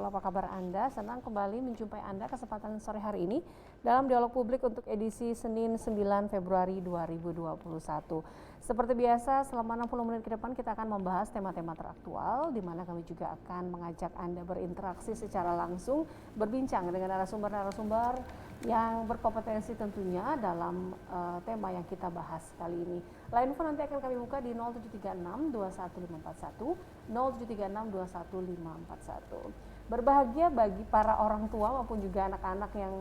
wabarakatuh. Apa kabar Anda? Senang kembali menjumpai Anda kesempatan sore hari ini dalam dialog publik untuk edisi Senin 9 Februari 2021. Seperti biasa, selama 60 menit ke depan kita akan membahas tema-tema teraktual, di mana kami juga akan mengajak Anda berinteraksi secara langsung, berbincang dengan narasumber-narasumber yang berkompetensi tentunya dalam tema yang kita bahas kali ini. Line info nanti akan kami buka di 0736 21541, 0736 21541. Berbahagia bagi para orang tua maupun juga anak-anak yang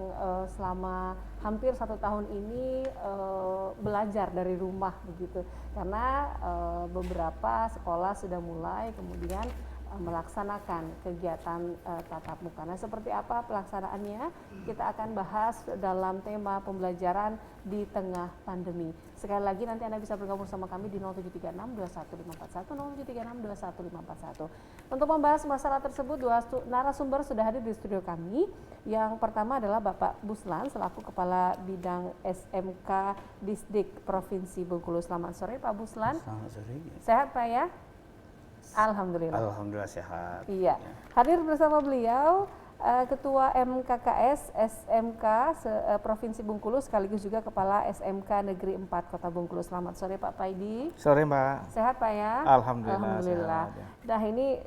selama hampir 1 tahun ini belajar dari rumah begitu, karena beberapa sekolah sudah mulai kemudian melaksanakan kegiatan tatap muka. Nah, seperti apa pelaksanaannya? Kita akan bahas dalam tema pembelajaran di tengah pandemi. Sekali lagi nanti Anda bisa bergabung sama kami di 0736 21541, 0736 21541. Untuk membahas masalah tersebut, dua narasumber sudah hadir di studio kami. Yang pertama adalah Bapak Buslan selaku Kepala Bidang SMK Disdik Provinsi Bengkulu. Selamat sore Pak Buslan. Selamat sore. Sehat Pak ya? Alhamdulillah. Alhamdulillah sehat. Iya. Hadir bersama beliau Ketua MKKS SMK Provinsi Bengkulu sekaligus juga Kepala SMK Negeri 4 Kota Bengkulu. Selamat sore Pak Paidi. Sore Mbak. Sehat Pak ya? Alhamdulillah. Sehat. Nah ini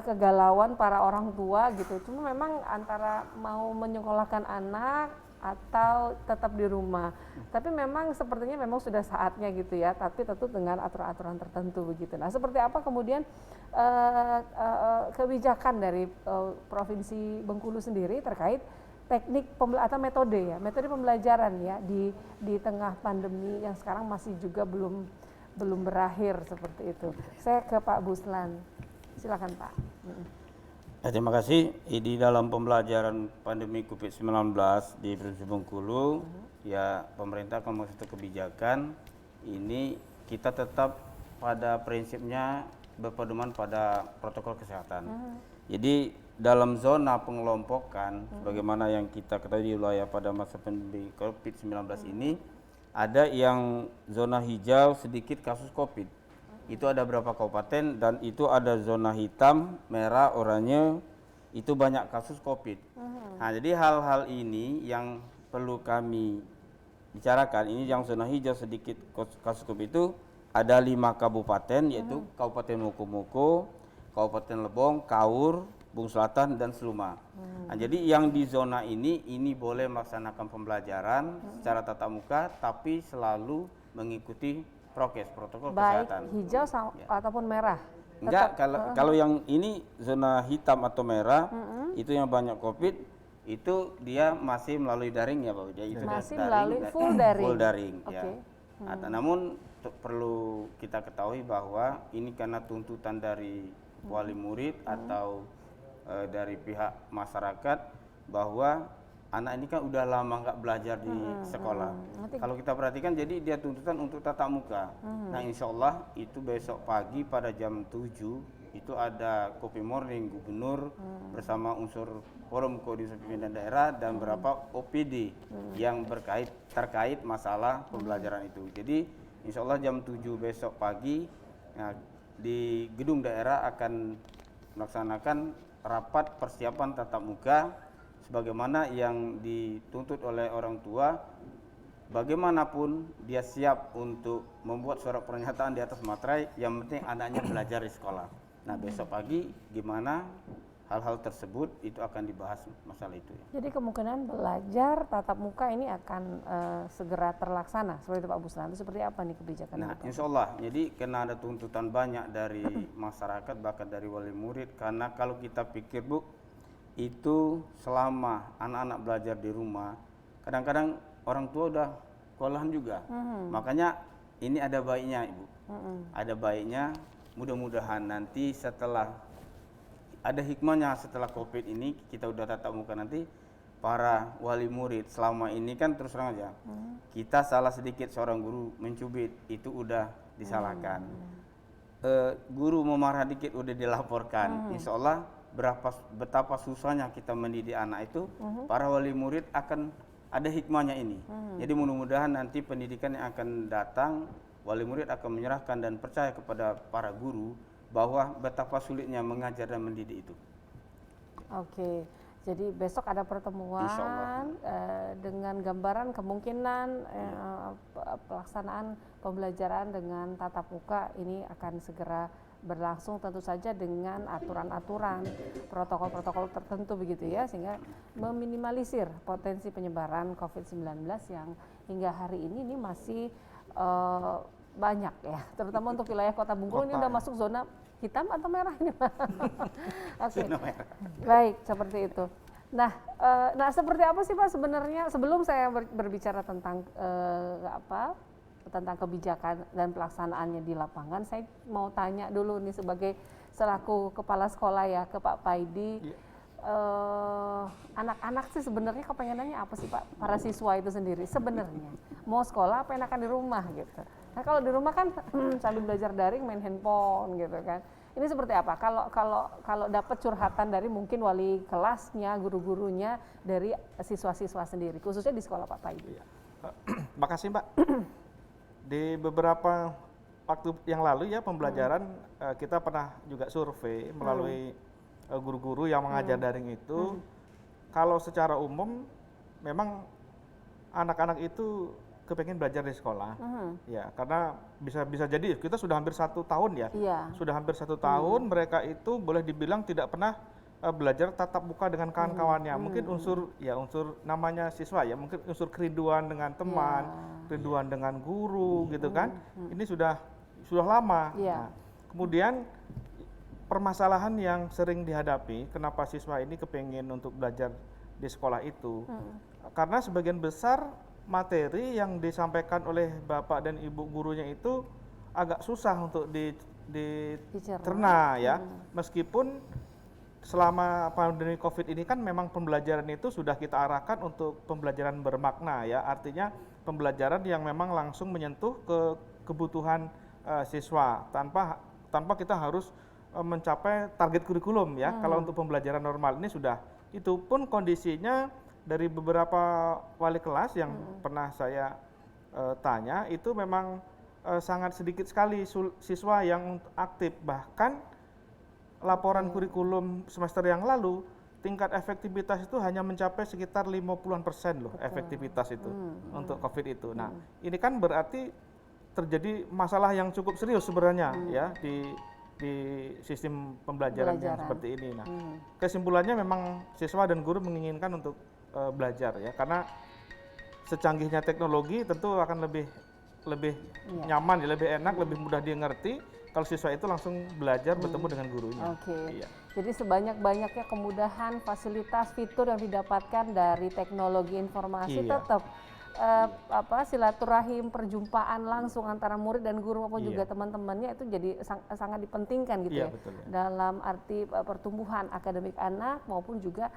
kegalauan para orang tua gitu. Cuma memang antara mau menyekolahkan anak atau tetap di rumah. Tapi memang sepertinya memang sudah saatnya gitu ya, tapi tentu dengan aturan-aturan tertentu begitu. Nah, seperti apa kemudian kebijakan dari Provinsi Bengkulu sendiri terkait teknik atau metode pembelajaran ya di tengah pandemi yang sekarang masih juga belum berakhir seperti itu. Saya ke Pak Buslan. Silakan Pak. Terima kasih. Di dalam pembelajaran pandemi COVID-19 di Provinsi Bengkulu, ya pemerintah akan membuat satu kebijakan. Ini kita tetap pada prinsipnya berpedoman pada protokol kesehatan. Jadi dalam zona pengelompokan, sebagaimana yang kita ketahui di wilayah pada masa pandemi COVID-19 ini, ada yang zona hijau sedikit kasus COVID. Itu ada berapa kabupaten, dan itu ada zona hitam, merah, oranye, itu banyak kasus COVID. Nah, jadi hal-hal ini yang perlu kami bicarakan. Ini yang zona hijau sedikit kasus COVID itu ada 5 kabupaten, yaitu Kabupaten Mukomuko, Kabupaten Lebong, Kaur, Bung Selatan, dan Seluma. Nah, jadi yang di zona ini boleh melaksanakan pembelajaran secara tatap muka, tapi selalu mengikuti prokes, protokol kesehatan. Baik hijau ataupun merah? Enggak, kalau yang ini zona hitam atau merah, itu yang banyak COVID, itu dia masih melalui daring ya Pak. Itu masih daring, melalui full daring? Full daring, ya. Okay. Namun perlu kita ketahui bahwa ini karena tuntutan dari wali murid atau dari pihak masyarakat, bahwa anak ini kan udah lama nggak belajar di sekolah. Kalau kita perhatikan, jadi dia tuntutan untuk tatap muka. Nah, insya Allah itu besok pagi pada jam 7 itu ada coffee morning gubernur bersama unsur forum koordinasi pimpinan daerah dan beberapa OPD yang terkait masalah pembelajaran itu. Jadi insya Allah jam 7 besok pagi di gedung daerah akan melaksanakan rapat persiapan tatap muka sebagaimana yang dituntut oleh orang tua. Bagaimanapun dia siap untuk membuat surat pernyataan di atas materai, yang penting anaknya belajar di sekolah. Nah, besok pagi gimana hal-hal tersebut itu akan dibahas masalah itu ya. Jadi kemungkinan belajar tatap muka ini akan segera terlaksana seperti itu Pak Buslan. Itu seperti apa nih kebijakan? Nah, insya Allah. Jadi karena ada tuntutan banyak dari masyarakat, bahkan dari wali murid, karena kalau kita pikir Bu, itu selama anak-anak belajar di rumah, kadang-kadang orang tua udah kewalahan juga. Makanya ini ada baiknya Ibu. Ada baiknya, mudah-mudahan nanti setelah ada hikmahnya, setelah COVID ini kita udah tatap muka, nanti para wali murid selama ini kan terus terang aja, kita salah sedikit seorang guru mencubit itu udah disalahkan. Guru memarah dikit udah dilaporkan. Insya Allah betapa susahnya kita mendidik anak itu, para wali murid akan ada hikmahnya ini. Jadi mudah-mudahan nanti pendidikan yang akan datang, wali murid akan menyerahkan dan percaya kepada para guru bahwa betapa sulitnya mengajar dan mendidik itu. Oke, jadi besok ada Insya Allah. pertemuan dengan gambaran kemungkinan pelaksanaan pembelajaran dengan tatap muka ini akan segera berlangsung, tentu saja dengan aturan-aturan, protokol-protokol tertentu begitu ya, sehingga meminimalisir potensi penyebaran COVID-19 yang hingga hari ini masih banyak ya, terutama untuk wilayah Kota Bengkulu ini Kota, udah ya. masuk zona hitam atau merah ini Pak? Oke, Zona merah. baik seperti itu. Nah, seperti apa sih Pak sebenarnya sebelum saya berbicara tentang tentang kebijakan dan pelaksanaannya di lapangan, saya mau tanya dulu nih sebagai selaku kepala sekolah ya ke Pak Paidi. Iya. Anak-anak sih sebenarnya kepengenannya apa sih Pak, para siswa itu sendiri sebenarnya mau sekolah apa enakan di rumah gitu. Nah kalau di rumah kan sambil belajar daring main handphone gitu kan. Ini seperti apa? Kalau dapat curhatan dari mungkin wali kelasnya, guru-gurunya, dari siswa-siswa sendiri, khususnya di sekolah Pak Paidi. Iya. Makasih Mbak. Di beberapa waktu yang lalu ya pembelajaran kita pernah juga survei melalui guru-guru yang mengajar daring itu. Kalau secara umum memang anak-anak itu kepengen belajar di sekolah, ya karena bisa jadi kita sudah hampir 1 tahun ya, Iya. sudah hampir 1 tahun mereka itu boleh dibilang tidak pernah belajar tatap muka dengan kawan-kawannya. Mungkin unsur namanya siswa ya, mungkin unsur kerinduan dengan teman, kerinduan dengan guru gitu kan. Ini sudah lama. Iya. Nah, kemudian permasalahan yang sering dihadapi, kenapa siswa ini kepengen untuk belajar di sekolah itu, karena sebagian besar materi yang disampaikan oleh bapak dan ibu gurunya itu agak susah untuk dicerna ya, meskipun selama pandemi COVID ini kan memang pembelajaran itu sudah kita arahkan untuk pembelajaran bermakna ya, artinya pembelajaran yang memang langsung menyentuh ke kebutuhan siswa tanpa kita harus mencapai target kurikulum ya. Kalau untuk pembelajaran normal ini sudah, itu pun kondisinya dari beberapa wali kelas yang pernah saya tanya itu memang sangat sedikit sekali siswa yang aktif, bahkan laporan kurikulum semester yang lalu tingkat efektivitas itu hanya mencapai sekitar 50% loh. Betul. Efektivitas itu untuk COVID itu. Nah, ini kan berarti terjadi masalah yang cukup serius sebenarnya ya di sistem pembelajaran yang seperti ini. Nah, kesimpulannya memang siswa dan guru menginginkan untuk belajar ya, karena secanggihnya teknologi tentu akan lebih nyaman, lebih enak, lebih mudah dimengerti kalau siswa itu langsung belajar bertemu dengan gurunya. Oke. Iya. Jadi sebanyak-banyaknya kemudahan, fasilitas, fitur yang didapatkan dari teknologi informasi tetap silaturahim, perjumpaan langsung antara murid dan guru maupun juga teman-temannya itu jadi sangat dipentingkan gitu ya, betul ya. dalam arti pertumbuhan akademik anak maupun juga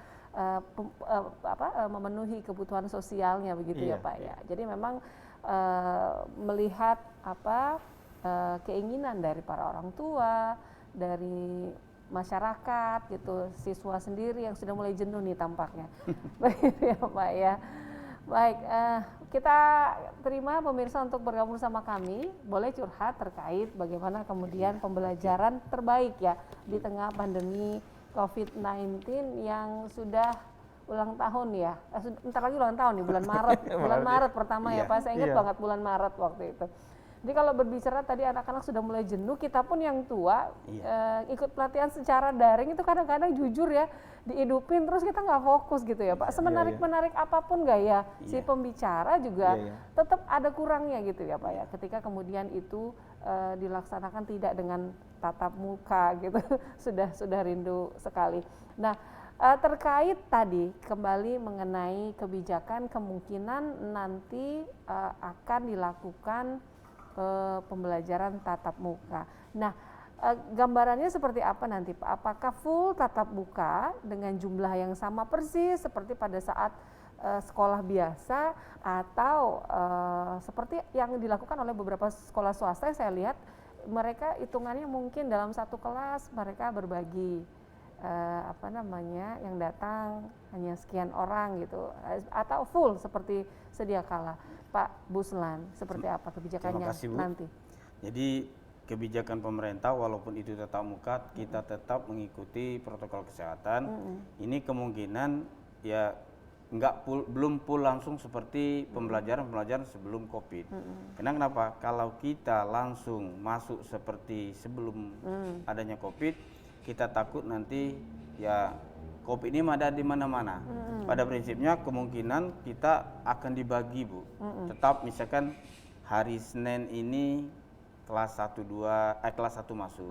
memenuhi kebutuhan sosialnya begitu ya Pak ya. Jadi memang melihat keinginan dari para orang tua, dari masyarakat gitu, siswa sendiri yang sudah mulai jenuh nih tampaknya. Baik ya Pak ya. Baik, kita terima pemirsa untuk bergabung sama kami, boleh curhat terkait bagaimana kemudian pembelajaran terbaik ya di tengah pandemi COVID-19 yang sudah ulang tahun ya, bentar lagi ulang tahun nih, bulan Maret, bulan Maret pertama ya Pak, saya ingat banget bulan Maret waktu itu. Jadi kalau berbicara tadi anak-anak sudah mulai jenuh, kita pun yang tua ikut pelatihan secara daring itu kadang-kadang jujur ya dihidupin terus kita nggak fokus gitu ya Pak. Semenarik-menarik apapun gaya si pembicara juga tetap ada kurangnya gitu ya Pak ya. Ketika kemudian itu dilaksanakan tidak dengan tatap muka gitu, sudah rindu sekali. Nah, terkait tadi kembali mengenai kebijakan kemungkinan nanti akan dilakukan pembelajaran tatap muka. Nah, gambarannya seperti apa nanti Pak? Apakah full tatap muka dengan jumlah yang sama persis seperti pada saat sekolah biasa, atau seperti yang dilakukan oleh beberapa sekolah swasta yang saya lihat mereka hitungannya mungkin dalam satu kelas mereka berbagi yang datang hanya sekian orang gitu, atau full seperti sedia kala. Pak Buslan, seperti apa kebijakannya nanti? Jadi kebijakan pemerintah walaupun itu tatap muka, kita tetap mengikuti protokol kesehatan. Ini kemungkinan ya belum full langsung seperti pembelajaran sebelum COVID. Karena kenapa? Kalau kita langsung masuk seperti sebelum adanya COVID, kita takut nanti ya COVID ini ada di mana-mana. Pada prinsipnya kemungkinan kita akan dibagi, Bu. Tetap misalkan hari Senin ini kelas 1 masuk.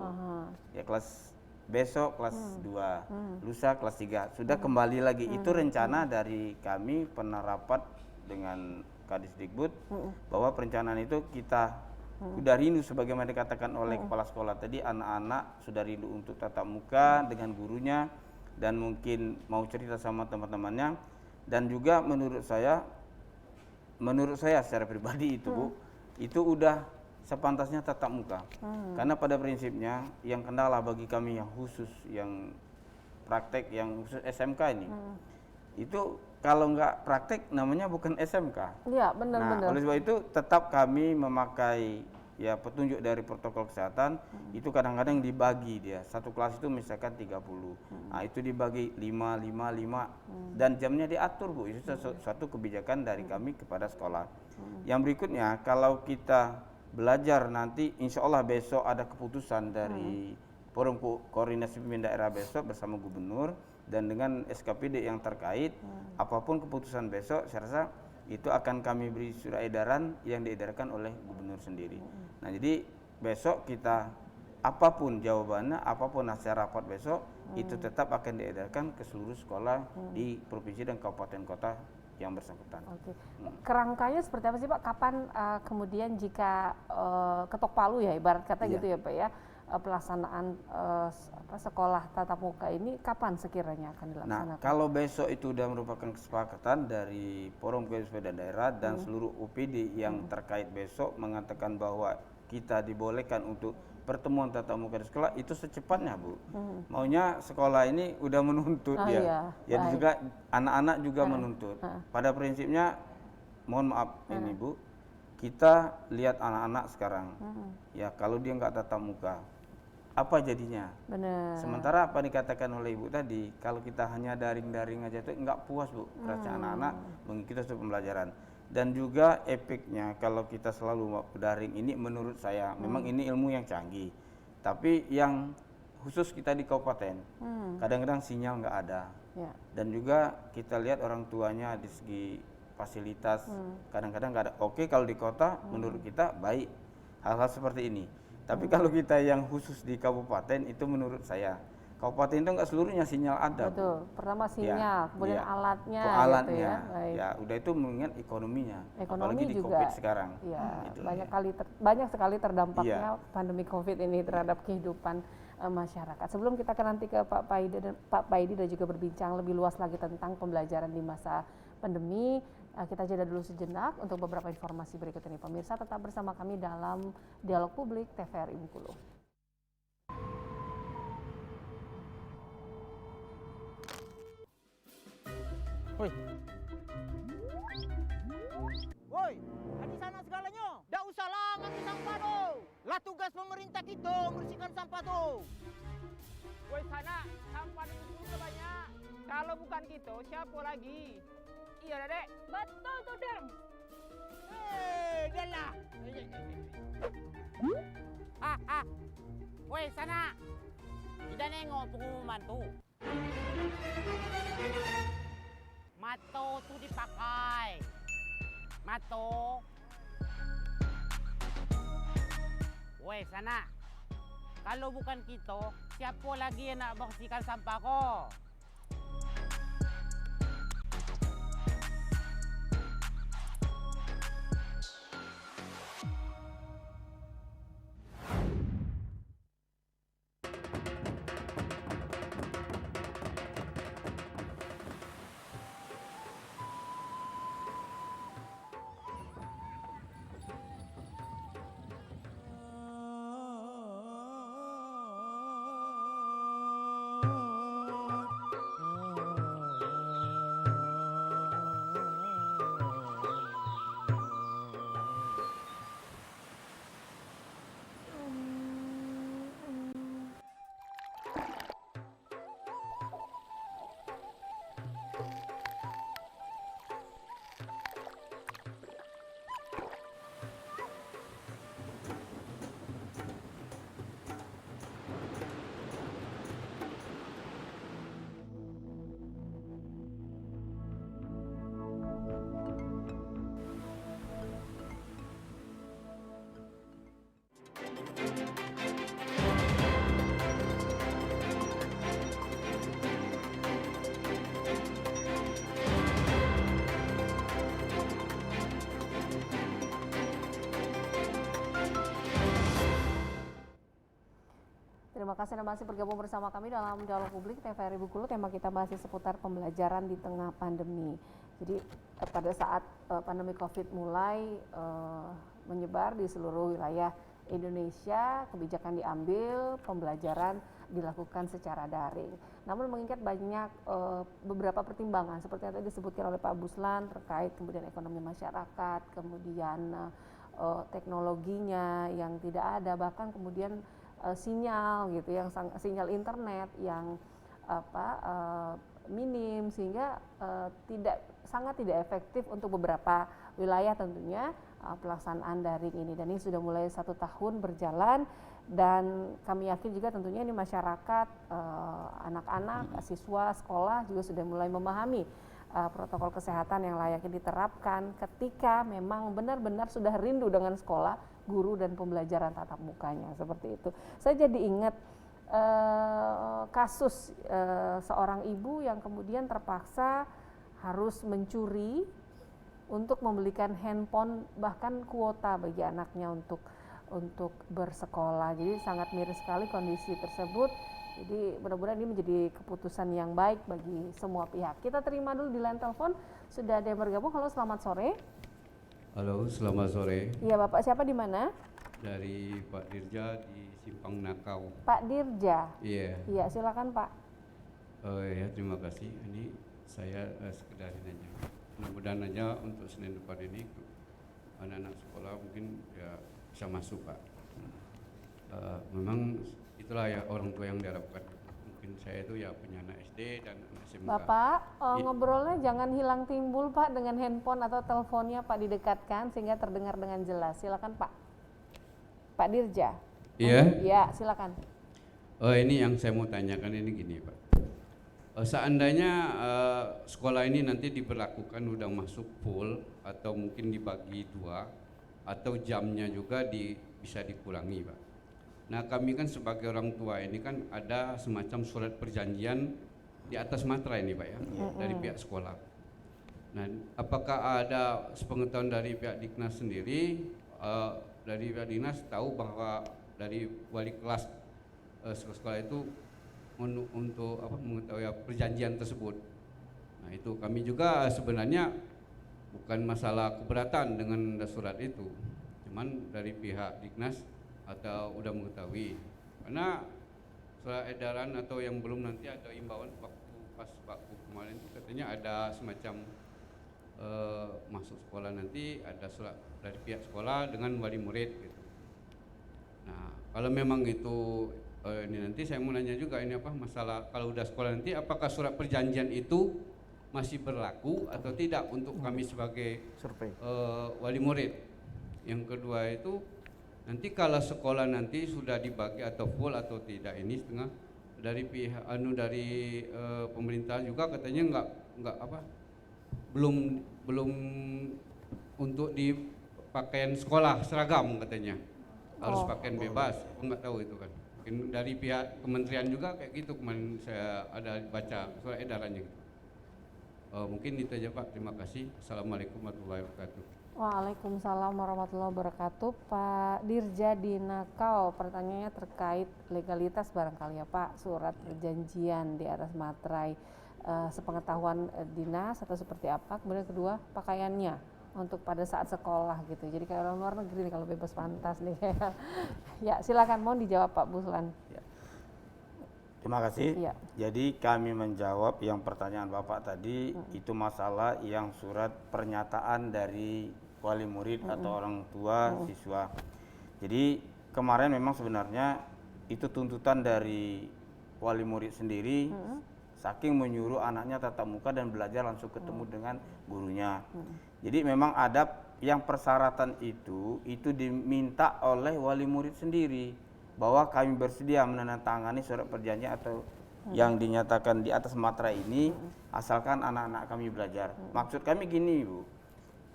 Ya kelas besok kelas 2, lusa kelas 3. Sudah kembali lagi. Itu rencana dari kami pernah rapat dengan Kadisdikbud bahwa perencanaan itu kita sudah rindu sebagaimana dikatakan oleh kepala sekolah tadi, anak-anak sudah rindu untuk tatap muka dengan gurunya dan mungkin mau cerita sama teman-temannya, dan juga menurut saya secara pribadi itu Bu, itu udah sepantasnya tatap muka. Karena pada prinsipnya yang kendala bagi kami yang khusus, yang praktek, yang khusus SMK ini, itu kalau nggak praktek namanya bukan SMK. Iya, benar. Nah, oleh sebab itu tetap kami memakai ya petunjuk dari protokol kesehatan. Itu kadang-kadang dibagi dia. Satu kelas itu misalkan 30. Nah, itu dibagi 5, 5, 5. Dan jamnya diatur, Bu. Itu suatu kebijakan dari kami kepada sekolah. Yang berikutnya, kalau kita belajar nanti, insya Allah besok ada keputusan dari Forum Koordinasi Pemimpin Daerah besok bersama Gubernur dan dengan SKPD yang terkait, apapun keputusan besok, saya rasa itu akan kami beri surat edaran yang diedarkan oleh Gubernur sendiri. Nah, jadi besok kita apapun jawabannya, apapun hasil rapat besok, itu tetap akan diedarkan ke seluruh sekolah di provinsi dan kabupaten kota yang bersangkutan. Oke. Kerangkanya seperti apa sih Pak? Kapan kemudian jika ketok palu ya ibarat kata gitu ya Pak ya, pelaksanaan sekolah tatap muka ini kapan sekiranya akan dilaksanakan? Nah, kalau besok itu sudah merupakan kesepakatan dari Forum Koordinasi Daerah dan seluruh UPD yang terkait besok mengatakan bahwa kita dibolehkan untuk pertemuan tatap muka di sekolah, itu secepatnya Bu. Maunya sekolah ini udah menuntut ya. Ya juga anak-anak juga menuntut. Pada prinsipnya, mohon maaf ini Bu, kita lihat anak-anak sekarang. Ya kalau dia nggak tatap muka, apa jadinya? Benar. Sementara apa dikatakan oleh Ibu tadi, kalau kita hanya daring-daring aja itu nggak puas Bu, rasanya anak-anak mengikuti suatu pembelajaran. Dan juga efeknya kalau kita selalu daring ini menurut saya memang ini ilmu yang canggih, tapi yang khusus kita di kabupaten kadang-kadang sinyal nggak ada, dan juga kita lihat orang tuanya di segi fasilitas kadang-kadang nggak ada. Oke, kalau di kota menurut kita baik hal-hal seperti ini, tapi kalau kita yang khusus di kabupaten itu menurut saya kabupaten itu nggak seluruhnya sinyal ada. Betul. Pertama sinyal, kemudian alatnya. Alatnya, gitu ya. Ya udah itu mengingat ekonominya. Ekonomi apalagi di juga. COVID sekarang. Ya, Gitu. banyak sekali terdampaknya pandemi COVID ini terhadap kehidupan masyarakat. Sebelum kita nanti ke Pak Paidi dan juga berbincang lebih luas lagi tentang pembelajaran di masa pandemi, kita jeda dulu sejenak untuk beberapa informasi berikut ini. Pemirsa tetap bersama kami dalam Dialog Publik TVRI Bengkulu. Woi, di sana segalanya. Dak usah lah ngambil sampah tu. Lah tugas pemerintah kita membersihkan sampah tu. Woi sana, sampah itu juga banyak. Kalau bukan kita, siapa lagi? Iya, Dedek. Betul tuh, Deng. Dah lah. Woi, sana. Kita nengok pengumuman tu. Mato tu dipakai. Mato. Woi, sana. Kalau bukan kita, siapa lagi yang nak bersihkan sampah kau? kasih Anda masih bergabung bersama kami dalam Dialog Publik TVRI Bengkulu. Tema kita masih seputar pembelajaran di tengah pandemi. Jadi pada saat pandemi COVID mulai menyebar di seluruh wilayah Indonesia, kebijakan diambil, pembelajaran dilakukan secara daring. Namun mengingat banyak beberapa pertimbangan seperti yang tadi disebutkan oleh Pak Buslan terkait kemudian ekonomi masyarakat, kemudian teknologinya yang tidak ada, bahkan kemudian sinyal gitu, yang sinyal internet yang minim, sehingga sangat tidak efektif untuk beberapa wilayah tentunya pelaksanaan daring ini. Dan ini sudah mulai 1 tahun berjalan, dan kami yakin juga tentunya ini masyarakat, anak-anak, siswa sekolah juga sudah mulai memahami protokol kesehatan yang layaknya diterapkan ketika memang benar-benar sudah rindu dengan sekolah, guru, dan pembelajaran tatap mukanya, seperti itu. Saya jadi ingat kasus seorang ibu yang kemudian terpaksa harus mencuri untuk membelikan handphone, bahkan kuota bagi anaknya untuk bersekolah. Jadi sangat miris sekali kondisi tersebut. Jadi mudah-mudahan ini menjadi keputusan yang baik bagi semua pihak. Kita terima dulu di line telepon, sudah ada yang bergabung. Halo, selamat sore. Halo, selamat sore. Iya, Bapak siapa di mana? Dari Pak Dirja di Simpang Nakau. Pak Dirja. Iya. Iya, silakan Pak. Ya, terima kasih. Ini saya sekedar nanya. Mudah-mudahan aja untuk Senin depan ini anak-anak sekolah mungkin ya bisa masuk, Pak. Memang itulah ya orang tua yang diharapkan. Mungkin saya itu ya punya anak SD dan anak SMK. Bapak, ngobrolnya jangan hilang timbul Pak dengan handphone atau teleponnya Pak, didekatkan sehingga terdengar dengan jelas. Silakan Pak. Pak Dirja. Iya? Iya, silakan. Ini yang saya mau tanyakan ini gini, Pak. Seandainya sekolah ini nanti diberlakukan udah masuk full atau mungkin dibagi 2 atau jamnya juga bisa dikurangi, Pak. Nah, kami kan sebagai orang tua ini kan ada semacam surat perjanjian di atas materai ini, Pak ya, dari pihak sekolah. Nah, apakah ada sepengetahuan dari pihak Diknas sendiri, dari pihak Dinas tahu bahwa dari wali kelas sekolah itu untuk mengetahui perjanjian tersebut. Nah, itu kami juga sebenarnya bukan masalah keberatan dengan surat itu, cuman dari pihak Diknas atau udah mengetahui, karena surat edaran atau yang belum nanti ada imbauan waktu pas waktu kemarin itu katanya ada semacam masuk sekolah nanti ada surat dari pihak sekolah dengan wali murid gitu. Nah, kalau memang itu ini nanti saya mau nanya juga ini masalah kalau udah sekolah nanti apakah surat perjanjian itu masih berlaku atau tidak untuk kami sebagai wali murid. Yang kedua itu nanti kalau sekolah nanti sudah dibagi atau full atau tidak, ini setengah dari pihak dari pemerintah juga katanya belum untuk di pakaian sekolah seragam katanya harus pakaian bebas, nggak tahu itu kan. Mungkin dari pihak kementerian juga kayak gitu, kemarin saya ada baca surat edarannya gitu. Mungkin itu aja Pak, terima kasih. Assalamualaikum warahmatullahi wabarakatuh. Waalaikumsalam warahmatullahi wabarakatuh. Pak Dirja di Nakau, pertanyaannya terkait legalitas barangkali ya Pak, surat perjanjian di atas materai, sepengetahuan dinas atau seperti apa. Kemudian kedua, pakaiannya untuk pada saat sekolah gitu. Jadi kayak orang luar negeri nih kalau bebas pantas nih. Ya, silakan mohon dijawab Pak Buslan. Ya. Terima kasih. Ya. Jadi kami menjawab yang pertanyaan Bapak tadi, itu masalah yang surat pernyataan dari wali murid atau orang tua siswa. Jadi kemarin memang sebenarnya itu tuntutan dari wali murid sendiri, saking menyuruh anaknya tatap muka dan belajar langsung ketemu dengan gurunya. Jadi memang ada yang persyaratan itu diminta oleh wali murid sendiri, bahwa kami bersedia menandatangani surat perjanjian atau yang dinyatakan di atas materai ini asalkan anak-anak kami belajar. Maksud kami gini Bu,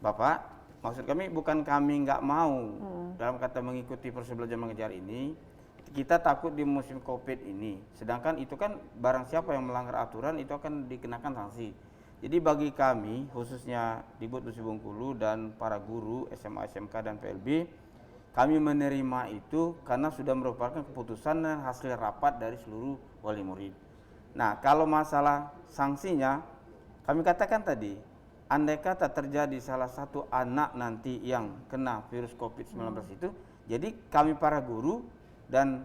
Bapak, maksud kami bukan kami nggak mau dalam kata mengikuti proses belajar mengajar ini, kita takut di musim COVID ini, sedangkan itu kan barang siapa yang melanggar aturan itu akan dikenakan sanksi. Jadi bagi kami khususnya di Bud Besi Bengkulu dan para guru SMA, SMK dan PLB, kami menerima itu karena sudah merupakan keputusan dan hasil rapat dari seluruh wali murid. Nah, kalau masalah sanksinya, kami katakan tadi, andai kata terjadi salah satu anak nanti yang kena virus COVID-19 itu, jadi kami para guru dan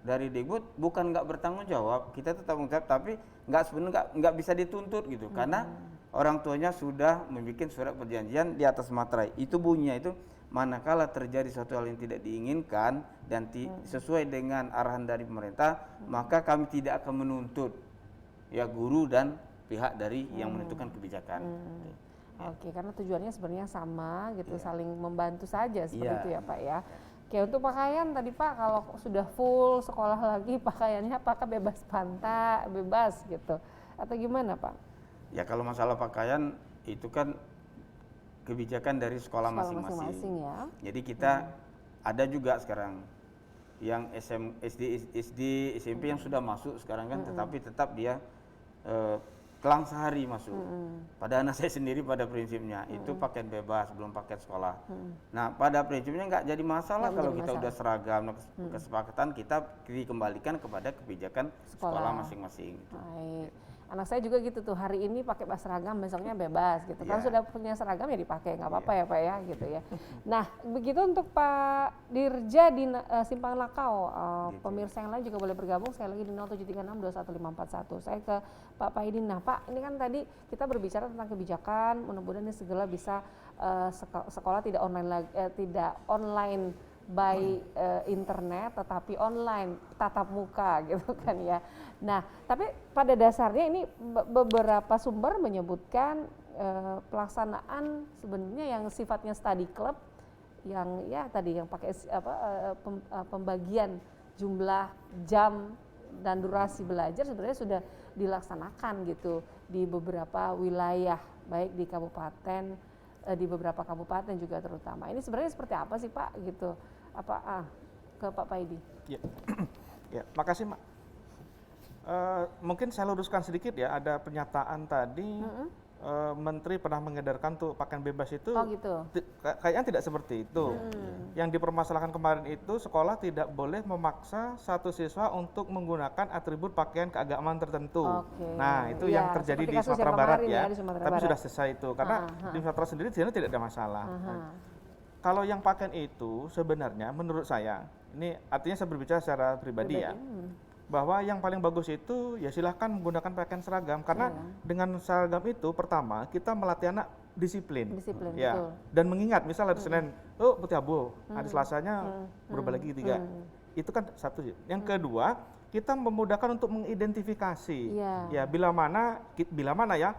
dari Dikbud bukan nggak bertanggung jawab, kita tetap menjawab, tapi sebenarnya nggak bisa dituntut gitu, karena orang tuanya sudah membuat surat perjanjian di atas materai. Itu bunyinya itu, manakala terjadi suatu hal yang tidak diinginkan dan sesuai dengan arahan dari pemerintah, maka kami tidak akan menuntut ya guru dan pihak dari yang menentukan kebijakan. Oke, karena tujuannya sebenarnya sama gitu, saling membantu saja seperti itu ya Pak ya. Oke, untuk pakaian tadi Pak, kalau sudah full sekolah lagi pakaiannya apakah bebas pantat, bebas gitu, atau gimana Pak? Ya kalau masalah pakaian itu kan kebijakan dari sekolah masing-masing. Ya. Jadi kita ada juga sekarang yang SD, SMP yang sudah masuk sekarang kan, tetapi tetap dia kelang sehari masuk. Pada anak saya sendiri pada prinsipnya itu pakaian bebas, belum pakai sekolah. Nah pada prinsipnya nggak jadi masalah kalau kita udah seragam. Kesepakatan kita dikembalikan kepada kebijakan sekolah masing-masing. Baik. Anak saya juga gitu tuh, hari ini pakai seragam, besoknya bebas gitu. Kalau sudah punya seragam ya dipakai, nggak apa-apa ya Pak ya gitu ya. Nah begitu untuk Pak Dirja di Simpang Lakau, pemirsa yang lain juga boleh bergabung sekali lagi di 0736215541. Saya ke Pak Paidin. Nah Pak, ini kan tadi kita berbicara tentang kebijakan, mudah-mudahan ini segera bisa sekolah tidak online by internet, tetapi online tatap muka gitu kan ya. Nah, tapi pada dasarnya ini beberapa sumber menyebutkan pelaksanaan sebenarnya yang sifatnya study club, yang ya tadi yang pakai pembagian jumlah jam dan durasi belajar sebenarnya sudah dilaksanakan gitu di beberapa wilayah, baik di kabupaten, di beberapa kabupaten juga terutama. Ini sebenarnya seperti apa sih Pak gitu? Ke Pak Paidi. Ya, makasih Mak. Mungkin saya luruskan sedikit ya, ada pernyataan tadi Menteri pernah mengedarkan tuh pakaian bebas itu. Oh gitu. Kayaknya tidak seperti itu. Yang dipermasalahkan kemarin itu sekolah tidak boleh memaksa satu siswa untuk menggunakan atribut pakaian keagamaan tertentu. Nah itu yang terjadi di Sumatera Barat ya. Tapi sudah selesai itu karena di Sumatera sendiri sebenarnya tidak ada masalah. Kalau yang pakaian itu sebenarnya menurut saya, ini artinya saya berbicara secara pribadi ya, bahwa yang paling bagus itu ya silahkan menggunakan pakaian seragam, karena dengan seragam itu pertama kita melatih anak disiplin ya, betul. Dan mengingat misal hari Senin putih abu, hari Selasanya berubah lagi 3, itu kan satu. Yang kedua, kita memudahkan untuk mengidentifikasi ya bila mana ya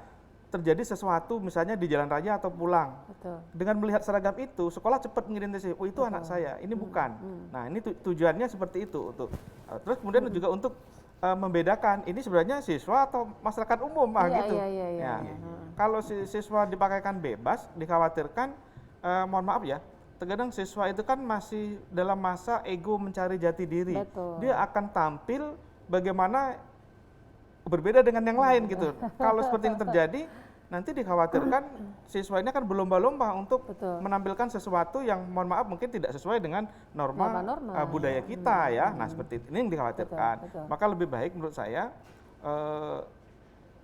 terjadi sesuatu misalnya di jalan raya atau pulang. Betul. Dengan melihat seragam itu, sekolah cepat mengidentifikasi, oh itu anak saya, ini bukan. Nah ini tujuannya seperti itu. Terus kemudian juga untuk membedakan, ini sebenarnya siswa atau masyarakat umum gitu. Kalau siswa dipakaikan bebas, dikhawatirkan, mohon maaf ya, terkadang siswa itu kan masih dalam masa ego mencari jati diri. Betul. Dia akan tampil bagaimana berbeda dengan yang lain gitu. Kalau seperti ini terjadi, nanti dikhawatirkan siswa ini akan berlomba-lomba untuk menampilkan sesuatu yang mohon maaf mungkin tidak sesuai dengan norma budaya kita ya. Nah seperti ini yang dikhawatirkan. Maka lebih baik menurut saya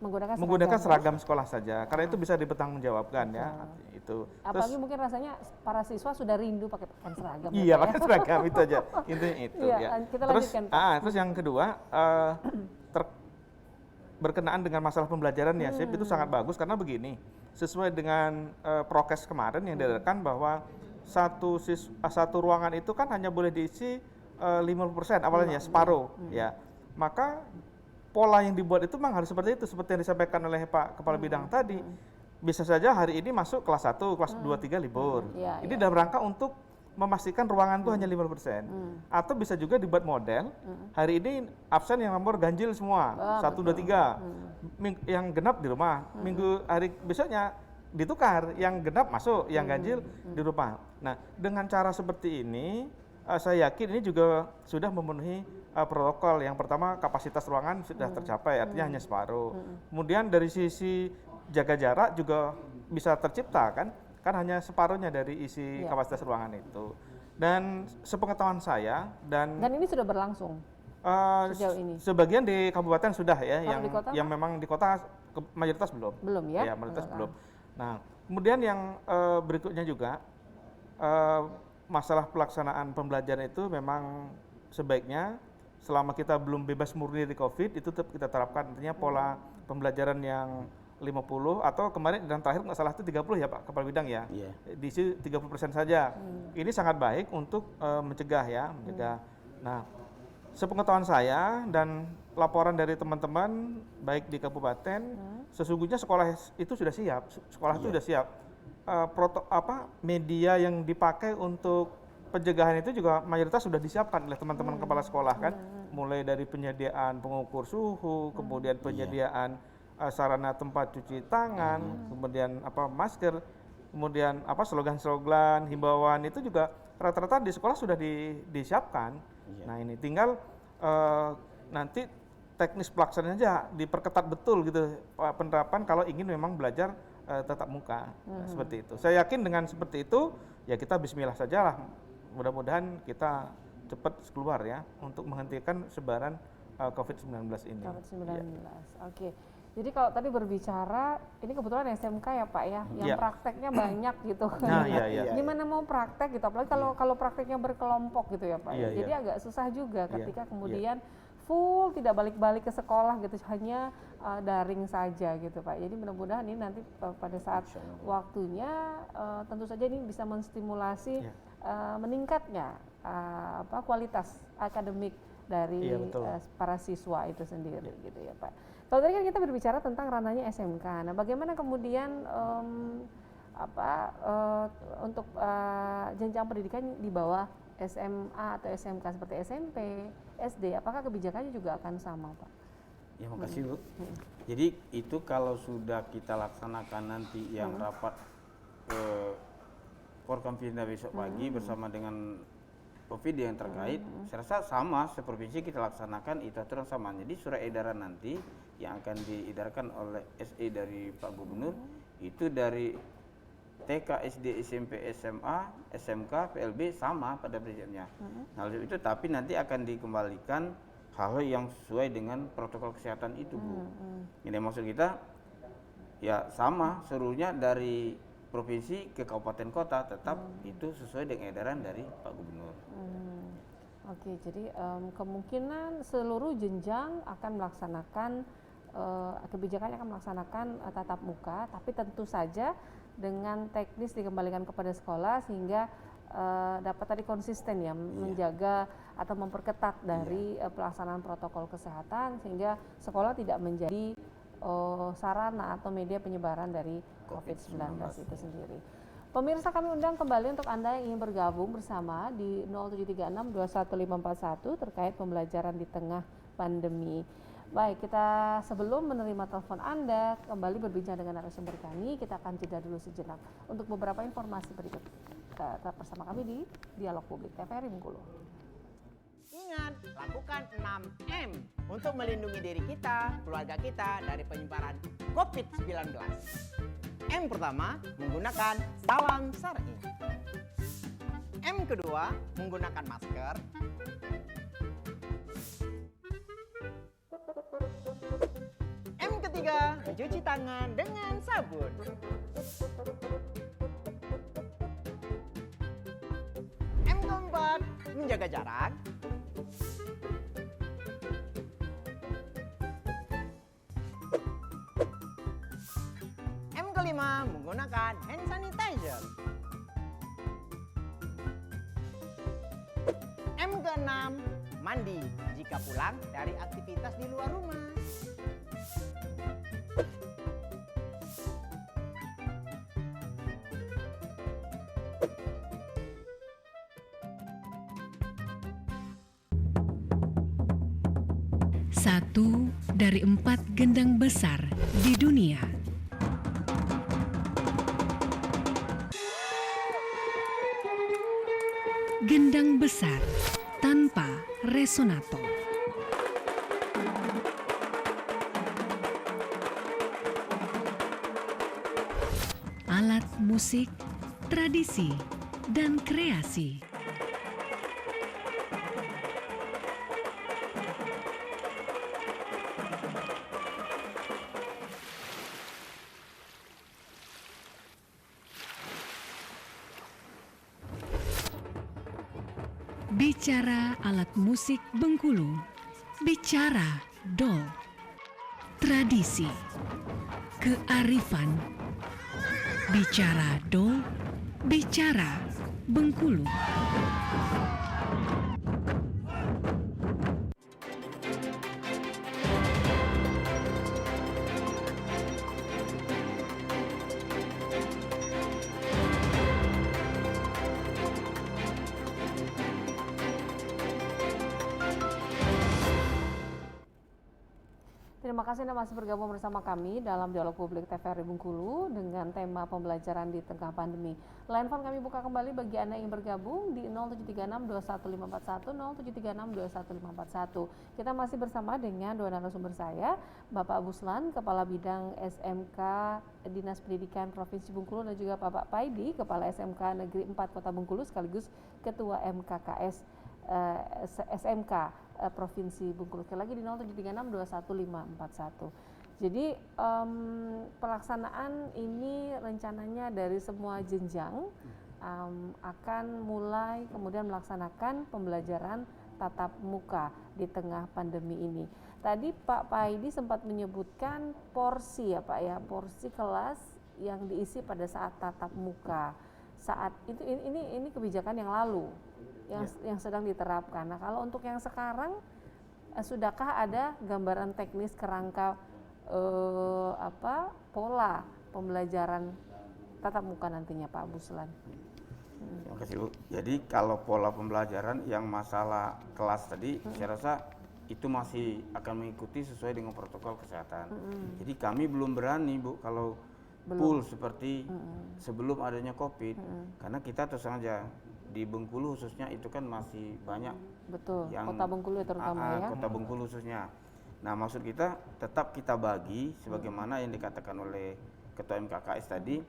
menggunakan seragam sekolah saja, karena itu bisa dipertanggungjawabkan ya. Itu. Apalagi mungkin rasanya para siswa sudah rindu pakai pakaian seragam. Iya, pakai seragam itu aja. Intinya itu ya. Kita lanjutkan. Terus yang kedua, berkenaan dengan masalah pembelajaran ya, Sip, itu sangat bagus karena begini, sesuai dengan prokes kemarin yang diedarkan bahwa satu ruangan itu kan hanya boleh diisi 50% awalnya, separuh ya. Maka pola yang dibuat itu memang harus seperti itu, seperti yang disampaikan oleh Pak Kepala Bidang tadi. Bisa saja hari ini masuk kelas 1, kelas 2, 3 libur. Ini dalam rangka untuk memastikan ruangan itu hanya 50%. Atau bisa juga dibuat model, hari ini absen yang nomor ganjil semua, 1, 2, 3. Yang genap di rumah, hari besoknya ditukar, yang genap masuk, yang ganjil di rumah. Nah, dengan cara seperti ini, saya yakin ini juga sudah memenuhi protokol. Yang pertama, kapasitas ruangan sudah tercapai, artinya hanya separuh. Kemudian dari sisi jaga jarak juga bisa tercipta kan hanya separuhnya dari isi kapasitas ruangan itu. Dan sepengetahuan saya dan Dan ini sudah berlangsung sejauh ini. sebagian di kabupaten sudah ya, Kalau yang di kota, yang Pak? memang di kota mayoritas belum. Belum ya? Ya, mayoritas Belum. belum. Nah, kemudian yang berikutnya juga masalah pelaksanaan pembelajaran itu memang sebaiknya selama kita belum bebas murni dari COVID itu tetap kita terapkan, artinya pola pembelajaran yang 50 atau kemarin dan terakhir nggak salah itu 30 ya Pak Kepala Bidang ya. Iya. Diisi 30% saja. Ini sangat baik untuk mencegah ya, mencegah. Nah, sepengetahuan saya dan laporan dari teman-teman baik di kabupaten, sesungguhnya sekolah itu sudah siap. Sekolah itu sudah siap. Media yang dipakai untuk pencegahan itu juga mayoritas sudah disiapkan oleh teman-teman kepala sekolah kan, mulai dari penyediaan pengukur suhu, kemudian penyediaan sarana tempat cuci tangan, kemudian masker, kemudian slogan-slogan, himbauan itu juga rata-rata di sekolah sudah disiapkan. Nah ini tinggal nanti teknis pelaksanaannya aja diperketat betul gitu penerapan kalau ingin memang belajar tatap muka. Seperti itu. Saya yakin dengan seperti itu ya kita bismillah saja lah. Mudah-mudahan kita cepat keluar ya untuk menghentikan sebaran COVID-19 ini. COVID-19. Ya. Oke. Jadi kalau tadi berbicara, ini kebetulan SMK ya Pak ya, yang prakteknya banyak gitu. Nah, iya. Gimana mau praktek gitu, apalagi kalau prakteknya berkelompok gitu ya Pak. Iya, Jadi iya. agak susah juga Iya, ketika kemudian full tidak balik-balik ke sekolah gitu, hanya daring saja gitu Pak. Jadi mudah-mudahan ini nanti pada saat waktunya tentu saja ini bisa menstimulasi meningkatnya kualitas akademik dari para siswa itu sendiri gitu ya Pak. Kalau tadi kan kita berbicara tentang ranahnya SMK. Nah, bagaimana kemudian untuk jenjang pendidikan di bawah SMA atau SMK seperti SMP, SD, apakah kebijakannya juga akan sama, Pak? Ya, makasih Bu. Jadi itu kalau sudah kita laksanakan nanti yang rapat Forkampinda besok pagi bersama dengan COVID yang terkait, saya rasa sama seprovinsi kita laksanakan itu aturan sama. Jadi surat edaran nanti yang akan diedarkan oleh SE dari Pak Gubernur itu dari TK, SD, SMP, SMA, SMK, PLB sama pada prinsipnya. Nah, itu tapi nanti akan dikembalikan hal-hal yang sesuai dengan protokol kesehatan itu, Bu. Ini maksud kita ya sama seluruhnya dari provinsi ke kabupaten kota tetap itu sesuai dengan edaran dari Pak Gubernur. Oke, jadi kemungkinan seluruh jenjang akan melaksanakan kebijakannya akan melaksanakan tatap muka, tapi tentu saja dengan teknis dikembalikan kepada sekolah sehingga dapat tadi konsisten ya menjaga atau memperketat dari pelaksanaan protokol kesehatan sehingga sekolah tidak menjadi sarana atau media penyebaran dari COVID-19 itu sendiri. Pemirsa, kami undang kembali untuk Anda yang ingin bergabung bersama di 0736211541 terkait pembelajaran di tengah pandemi. Baik, kita sebelum menerima telepon Anda kembali berbincang dengan narasumber kami, kita akan jeda dulu sejenak untuk beberapa informasi berikut. Tetap bersama kami di Dialog Publik TVRI Bengkulu. Ingat, lakukan 6M untuk melindungi diri kita, keluarga kita dari penyebaran COVID-19. M pertama, menggunakan salam syar'i. M kedua, menggunakan masker. M ketiga, mencuci tangan dengan sabun. M keempat, menjaga jarak. M kelima, menggunakan hand sanitizer. M keenam, mandi jika pulang dari aktivitas di luar rumah. Satu dari 4 gendang besar di dunia. Gendang besar tanpa resonator. Alat musik, tradisi, dan kreasi. Bicara alat musik Bengkulu, bicara dol, tradisi, kearifan, bicara dol, bicara Bengkulu. Terima kasih Anda masih bergabung bersama kami dalam Dialog Publik TVRI Bengkulu dengan tema pembelajaran di tengah pandemi. Line phone kami buka kembali bagi Anda yang bergabung di 0736 21541, 0736 21541. Kita masih bersama dengan dua narasumber saya, Bapak Buslan, Kepala Bidang SMK Dinas Pendidikan Provinsi Bengkulu, dan juga Bapak Paidi, Kepala SMK Negeri 4 Kota Bengkulu sekaligus Ketua MKKS SMK Provinsi Bengkulu. Sekali lagi di 0736 21541. Jadi pelaksanaan ini rencananya dari semua jenjang akan mulai kemudian melaksanakan pembelajaran tatap muka di tengah pandemi ini. Tadi Pak Paidi sempat menyebutkan porsi ya Pak ya, porsi kelas yang diisi pada saat tatap muka. Saat itu ini kebijakan yang lalu yang sedang diterapkan. Nah, kalau untuk yang sekarang sudahkah ada gambaran teknis kerangka pola pembelajaran tatap muka nantinya Pak Buslan? Terima kasih Bu. Jadi kalau pola pembelajaran yang masalah kelas tadi, saya rasa itu masih akan mengikuti sesuai dengan protokol kesehatan. Jadi kami belum berani Bu kalau full seperti sebelum adanya COVID, karena kita terus saja di Bengkulu khususnya itu kan masih banyak. Betul, yang kota Bengkulu ya terutama ya. Kota Bengkulu khususnya. Nah, maksud kita tetap kita bagi sebagaimana yang dikatakan oleh Ketua MKKS tadi,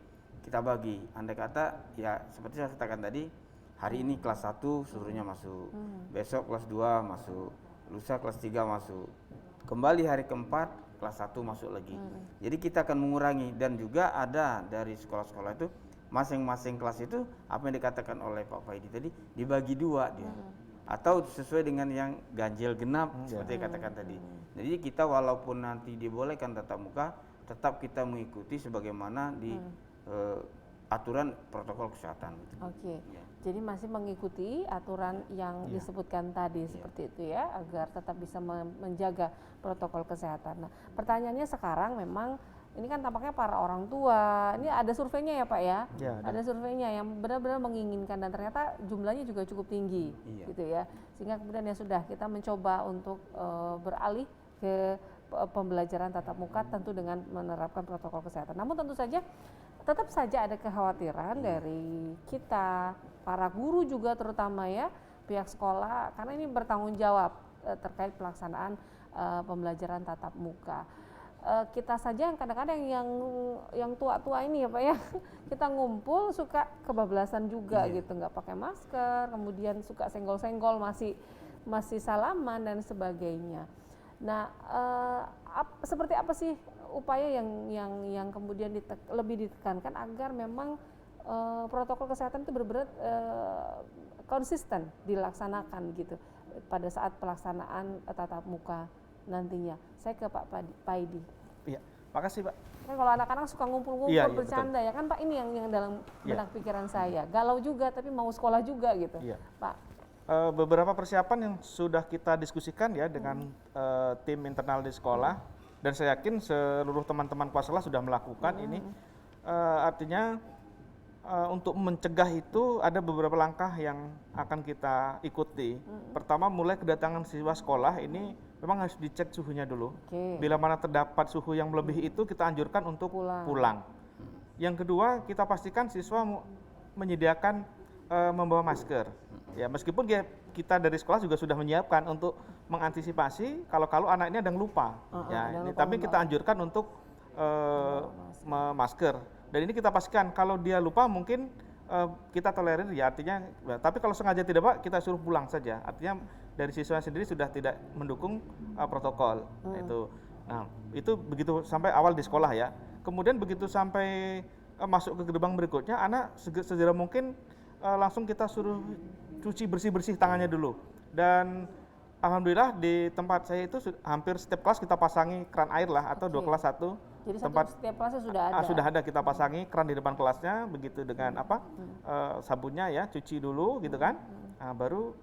kita bagi. Andai kata ya seperti saya katakan tadi, hari ini kelas 1 seluruhnya masuk, besok kelas 2 masuk, lusa kelas 3 masuk, kembali hari keempat kelas 1 masuk lagi. Jadi kita akan mengurangi, dan juga ada dari sekolah-sekolah itu masing-masing kelas itu apa yang dikatakan oleh Pak Paidi tadi dibagi 2 dia, atau sesuai dengan yang ganjil genap seperti katakan tadi. Jadi kita walaupun nanti dibolehkan tatap muka, tetap kita mengikuti sebagaimana di aturan protokol kesehatan. Oke. Jadi masih mengikuti aturan yang disebutkan tadi seperti itu ya, agar tetap bisa menjaga protokol kesehatan. Nah, pertanyaannya sekarang memang ini kan tampaknya para orang tua, ini ada surveinya ya Pak ya? Ada surveinya yang benar-benar menginginkan, dan ternyata jumlahnya juga cukup tinggi gitu ya. Sehingga kemudian ya sudah kita mencoba untuk beralih ke pembelajaran tatap muka tentu dengan menerapkan protokol kesehatan. Namun tentu saja tetap saja ada kekhawatiran dari kita, para guru juga terutama ya, pihak sekolah, karena ini bertanggung jawab terkait pelaksanaan pembelajaran tatap muka. Kita saja yang kadang-kadang yang tua-tua ini ya Pak ya, kita ngumpul suka kebablasan juga gitu, nggak pakai masker, kemudian suka senggol-senggol, masih salaman dan sebagainya. Nah, seperti apa sih upaya yang kemudian lebih ditekankan agar memang protokol kesehatan itu benar-benar konsisten dilaksanakan gitu pada saat pelaksanaan tatap muka nantinya? Saya ke Pak Paidi. Iya, makasih Pak. Kan kalau anak-anak suka ngumpul-ngumpul bercanda ya kan Pak, ini yang dalam benak pikiran saya. Galau juga tapi mau sekolah juga gitu. Pak. Beberapa persiapan yang sudah kita diskusikan ya dengan tim internal di sekolah, dan saya yakin seluruh teman-teman kepala sekolah sudah melakukan ini. Artinya untuk mencegah itu ada beberapa langkah yang akan kita ikuti. Pertama, mulai kedatangan siswa sekolah ini memang harus dicek suhunya dulu. Bila mana terdapat suhu yang melebihi itu, kita anjurkan untuk pulang. Yang kedua, kita pastikan siswa menyediakan membawa masker. Ya, meskipun kita dari sekolah juga sudah menyiapkan untuk mengantisipasi kalau anak ini ada yang lupa. Tapi kita anjurkan untuk masker. Dan ini kita pastikan kalau dia lupa mungkin kita tolerir ya, artinya. Tapi kalau sengaja tidak Pak, kita suruh pulang saja. Artinya dari siswa sendiri sudah tidak mendukung protokol. Nah, itu begitu sampai awal di sekolah ya. Kemudian begitu sampai masuk ke gerbang berikutnya, anak segera mungkin langsung kita suruh cuci bersih-bersih tangannya dulu. Dan alhamdulillah di tempat saya itu hampir setiap kelas kita pasangi keran air lah, atau 2 kelas 1. Jadi tempat setiap kelasnya sudah ada. Sudah ada, kita pasangi keran di depan kelasnya, begitu dengan sabunnya ya, cuci dulu gitu kan. Nah, baru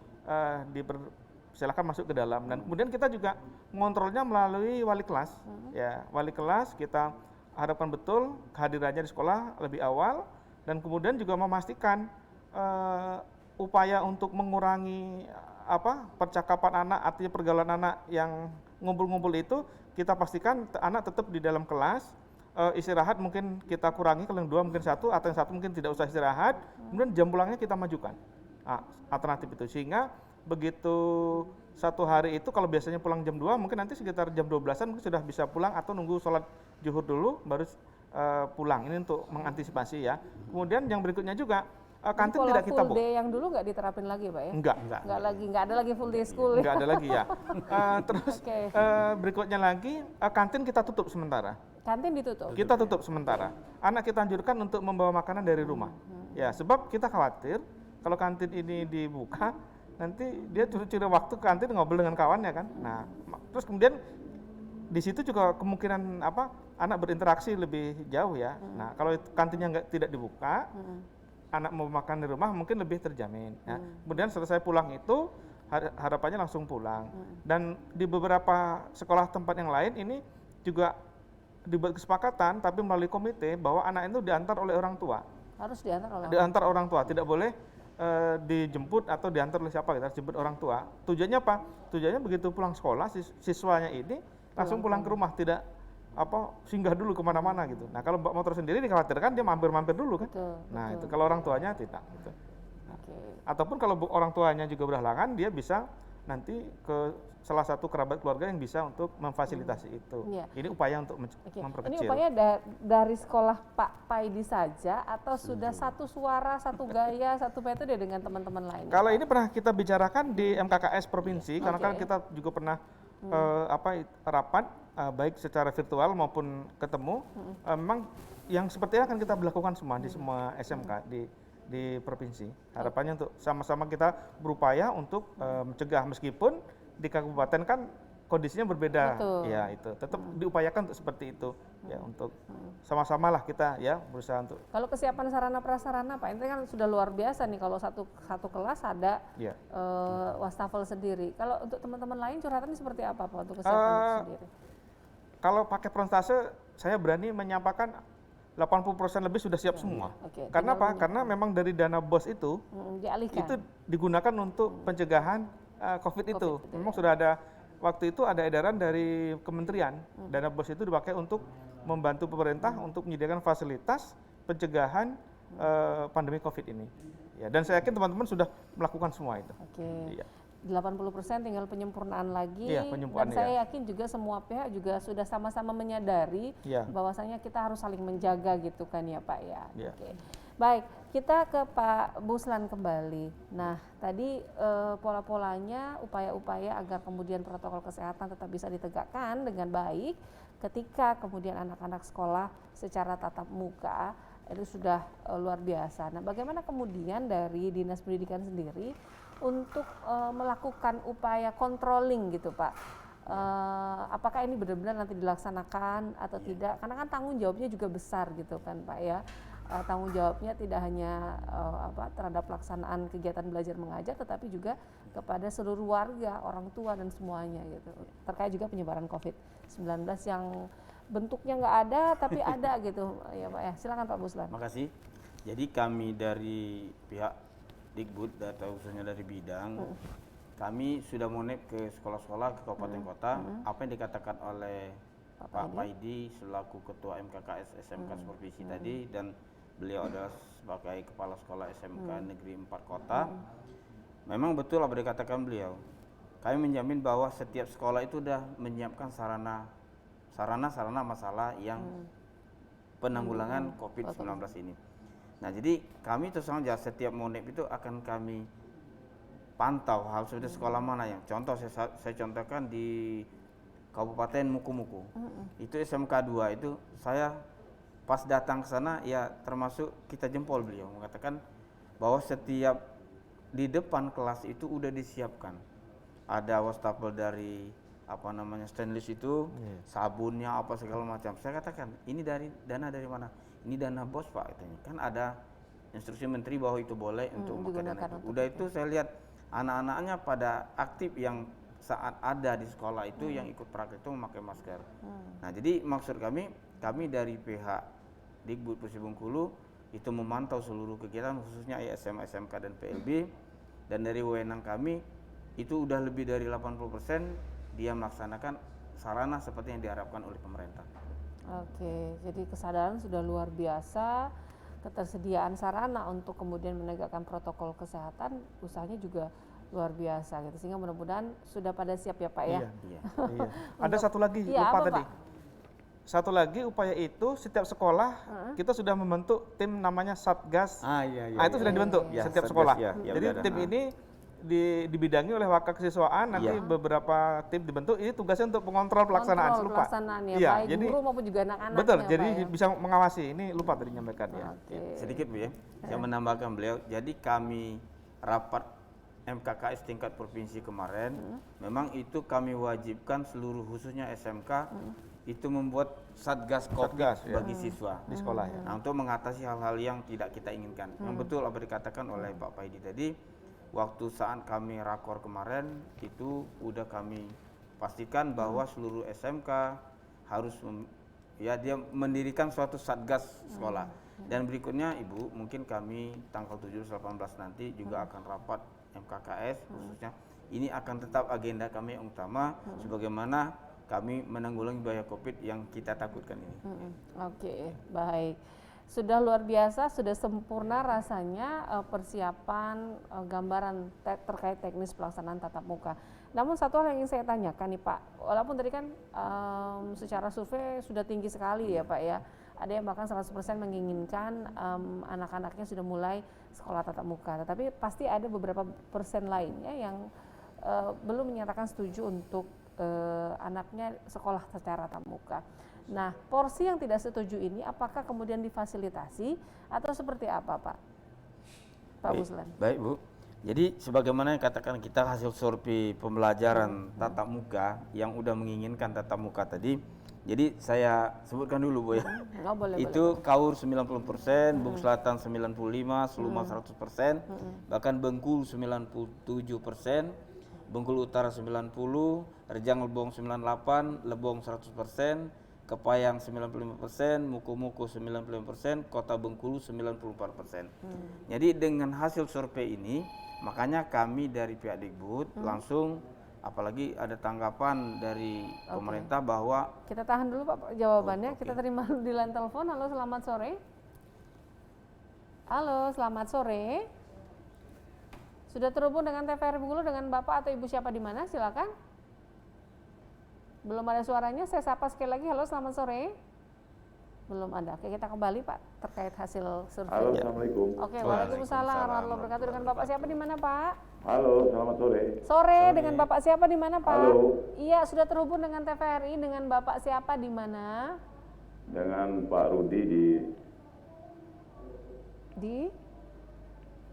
silakan masuk ke dalam. Dan kemudian kita juga mengontrolnya melalui wali kelas. Ya, wali kelas kita harapkan betul kehadirannya di sekolah lebih awal, dan kemudian juga memastikan upaya untuk mengurangi percakapan anak, artinya pergaulan anak yang ngumpul-ngumpul itu, kita pastikan anak tetap di dalam kelas. Istirahat mungkin kita kurangi, kalau yang 2 mungkin 1, atau yang 1 mungkin tidak usah istirahat. Kemudian jam pulangnya kita majukan, alternatif itu, sehingga begitu satu hari itu kalau biasanya pulang jam 2, mungkin nanti sekitar jam 12-an mungkin sudah bisa pulang, atau nunggu sholat zuhur dulu baru pulang. Ini untuk mengantisipasi ya. Kemudian yang berikutnya juga kantin Pola tidak kita full day yang dulu nggak diterapin lagi, Pak ya? Nggak ada lagi full day school. Nggak ada lagi ya. Terus berikutnya lagi kantin kita tutup sementara. Kantin ditutup? Kita tutup sementara. Anak kita anjurkan untuk membawa makanan dari rumah. Ya, sebab kita khawatir kalau kantin ini dibuka, nanti dia curi-curi waktu ke kantin ngobrol dengan kawannya kan. Nah, terus kemudian di situ juga kemungkinan anak berinteraksi lebih jauh ya. Nah, kalau kantinnya tidak dibuka, anak mau makan di rumah mungkin lebih terjamin. Nah, kemudian selesai pulang itu harapannya langsung pulang. Dan di beberapa sekolah tempat yang lain ini juga dibuat kesepakatan, tapi melalui komite, bahwa anak itu diantar oleh orang tua. Harus diantar oleh diantar orang tua, tidak boleh dijemput atau diantar oleh siapa, kita jemput orang tua. Tujuannya apa? Tujuannya begitu pulang sekolah siswanya ini langsung pulang ke rumah, tidak singgah dulu kemana-mana gitu. Nah, kalau motor sendiri dikhawatirkan dia mampir-mampir dulu kan. Nah, itu kalau orang tuanya tidak gitu. Nah, ataupun kalau orang tuanya juga berhalangan, dia bisa nanti ke salah satu kerabat keluarga yang bisa untuk memfasilitasi itu. Ini upaya untuk memperkecil. Ini upaya dari sekolah Pak Paidi saja, atau sudah satu suara, satu gaya, satu metode dengan teman-teman lain? Kalau ini pernah kita bicarakan di MKKS provinsi, karena kan kita juga pernah rapat baik secara virtual maupun ketemu. Memang yang seperti ini akan kita lakukan semua di semua SMK di provinsi. Harapannya untuk sama-sama kita berupaya untuk mencegah, meskipun di kabupaten kan kondisinya berbeda. Ya, itu tetap diupayakan untuk seperti itu ya, untuk sama-sama lah kita ya berusaha untuk. Kalau kesiapan sarana prasarana Pak, ini kan sudah luar biasa nih, kalau satu kelas ada wastafel sendiri. Kalau untuk teman-teman lain curhatannya seperti apa Pak untuk kesiapan itu sendiri? Kalau pakai persentase, saya berani menyampaikan 80% lebih sudah siap semua. Karena apa? Karena memang dari dana BOS itu dialihkan. Itu digunakan untuk pencegahan COVID itu. Memang sudah ada, waktu itu ada edaran dari kementerian, dana BOS itu dipakai untuk membantu pemerintah untuk menyediakan fasilitas pencegahan pandemi COVID ini. Ya, dan saya yakin teman-teman sudah melakukan semua itu. 80% tinggal penyempurnaan lagi, penyempurnaan, dan saya yakin juga semua pihak juga sudah sama-sama menyadari bahwasanya kita harus saling menjaga gitu kan ya Pak ya. Baik, kita ke Pak Buslan kembali. Nah, tadi pola-polanya, upaya-upaya agar kemudian protokol kesehatan tetap bisa ditegakkan dengan baik ketika kemudian anak-anak sekolah secara tatap muka itu sudah luar biasa. Nah, bagaimana kemudian dari Dinas Pendidikan sendiri untuk melakukan upaya controlling gitu Pak? Apakah ini benar-benar nanti dilaksanakan atau tidak? Karena kan tanggung jawabnya juga besar gitu kan Pak ya. Tanggung jawabnya tidak hanya terhadap pelaksanaan kegiatan belajar mengajar, tetapi juga kepada seluruh warga, orang tua dan semuanya gitu. Terkait juga penyebaran COVID-19 yang bentuknya nggak ada tapi ada gitu ya Pak ya. Silakan Pak Buslan. Makasih. Jadi kami dari pihak Dikbud atau khususnya dari bidang, kami sudah monep ke sekolah-sekolah, ke kabupaten kota, apa yang dikatakan oleh Pak Paidi selaku Ketua MKKS SMK Provinsi tadi, dan beliau adalah sebagai Kepala Sekolah SMK Negeri 4 Kota. Memang betul apa yang dikatakan beliau. Kami menjamin bahwa setiap sekolah itu sudah menyiapkan sarana masalah yang penanggulangan COVID-19 ini. Nah, jadi kami terus saja setiap monep itu akan kami pantau hal seperti sekolah mana yang contoh, saya contohkan di Kabupaten Muku-Muku. Itu SMK 2 itu saya pas datang ke sana ya termasuk kita jempol beliau mengatakan bahwa setiap di depan kelas itu udah disiapkan. Ada wastafel dari apa namanya stainless itu, sabunnya apa segala macam. Saya katakan, ini dari dana dari mana? Ini dana bos Pak katanya. Kan ada instruksi menteri bahwa itu boleh untuk memakai dana itu. Udah itu saya lihat anak-anaknya pada aktif yang saat ada di sekolah itu yang ikut praktek itu memakai masker. Nah, jadi maksud kami dari pihak Dikbud Provinsi Bengkulu itu memantau seluruh kegiatan khususnya ISM, SMK dan PLB, dan dari wewenang kami itu udah lebih dari 80% dia melaksanakan sarana seperti yang diharapkan oleh pemerintah. Oke, jadi kesadaran sudah luar biasa, ketersediaan sarana untuk kemudian menegakkan protokol kesehatan, usahanya juga luar biasa gitu, sehingga mudah-mudahan sudah pada siap ya Pak ya. Iya. Ada satu lagi Iya, lupa apa, tadi. Pak? Satu lagi upaya itu setiap sekolah kita sudah membentuk tim namanya Satgas. Iya. Itu sudah dibentuk Ya, setiap Satgas, sekolah. ya, Jadi udah ada. tim ini dibidangi oleh wakil kesiswaan, nanti beberapa tim dibentuk. Ini tugasnya untuk pengontrol pelaksanaan. Kontrol Lupa. pelaksanaan ya, Iya, baik jadi guru maupun juga anak-anak. betul. ya, Jadi Pak, ya? bisa mengawasi. Ini lupa tadi nyampaikan ya. Oke. Sedikit Bu ya, saya menambahkan beliau. Jadi kami rapat MKKS tingkat provinsi kemarin, memang itu kami wajibkan seluruh khususnya SMK itu membuat satgas COVID Satgas, ya. bagi siswa Di sekolah ya. Nah, untuk mengatasi hal-hal yang tidak kita inginkan. Yang betul apa dikatakan oleh Pak Paidi tadi, waktu saat kami rakor kemarin itu udah kami pastikan bahwa seluruh SMK harus dia mendirikan suatu satgas sekolah. Dan berikutnya Ibu, mungkin kami tanggal 17-18 nanti juga akan rapat MKKS khususnya. Ini akan tetap agenda kami yang utama sebagaimana kami menanggulangi bahaya COVID yang kita takutkan ini. Oke, baik. Sudah luar biasa, sudah sempurna rasanya persiapan gambaran terkait teknis pelaksanaan tatap muka. Namun satu hal yang ingin saya tanyakan nih Pak, walaupun tadi kan secara survei sudah tinggi sekali ya Pak ya, ada yang bahkan 100% menginginkan anak-anaknya sudah mulai sekolah tatap muka, tetapi pasti ada beberapa persen lainnya yang belum menyatakan setuju untuk anaknya sekolah secara tatap muka. Nah, porsi yang tidak setuju ini apakah kemudian difasilitasi atau seperti apa Pak? Pak Buslan. Baik Bu, jadi sebagaimana yang katakan kita hasil survei pembelajaran tatap muka yang udah menginginkan tatap muka tadi, jadi saya sebutkan dulu Bu ya. Boleh, Itu Kaur 90%, Bung Selatan 95%, Seluma 100%, bahkan Bengkulu 97%, Bengkulu Utara 90%, Rejang Lebong 98%, Lebong 100%, Kepayang 95%, Muko-Muko 95%, Kota Bengkulu 94%. Jadi dengan hasil survei ini, makanya kami dari pihak Dikbud langsung, apalagi ada tanggapan dari pemerintah bahwa Kita tahan dulu Pak jawabannya, kita terima di line telepon. Halo, selamat sore. Halo, selamat sore. Sudah terhubung dengan TVRI Bengkulu dengan Bapak atau Ibu siapa di mana? Silakan. Belum ada suaranya, saya sapa sekali lagi. Halo, selamat sore. Belum ada. Oke, kita kembali Pak terkait hasil survei. Halo, Assalamualaikum. Oke, Waalaikumsalam warahmatullahi wabarakatuh. Dengan Bapak siapa di mana Pak? Halo, selamat sore. Sore, dengan Bapak siapa di mana Pak? Halo. Iya, sudah terhubung dengan TVRI dengan Bapak siapa di mana? Dengan Pak Rudi Di?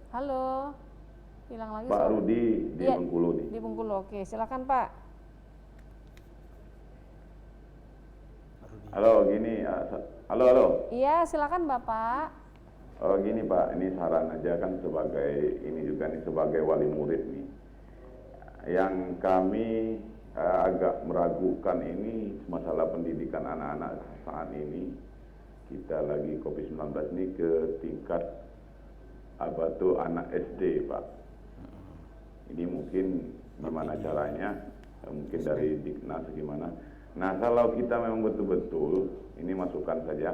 Halo. Hilang lagi Pak suara. Rudi di Iya, Bengkulu nih. Di Bengkulu. Oke, silakan Pak. Halo, gini. Halo. Iya, silakan Bapak. Oh, gini Pak, ini saran aja kan sebagai sebagai wali murid nih. Yang kami agak meragukan ini masalah pendidikan anak-anak saat ini. Kita lagi COVID-19 ini ke tingkat anak SD, Pak. Ini mungkin gimana caranya? Mungkin dari Diknas gimana? Nah, kalau kita memang betul-betul, ini masukan saja,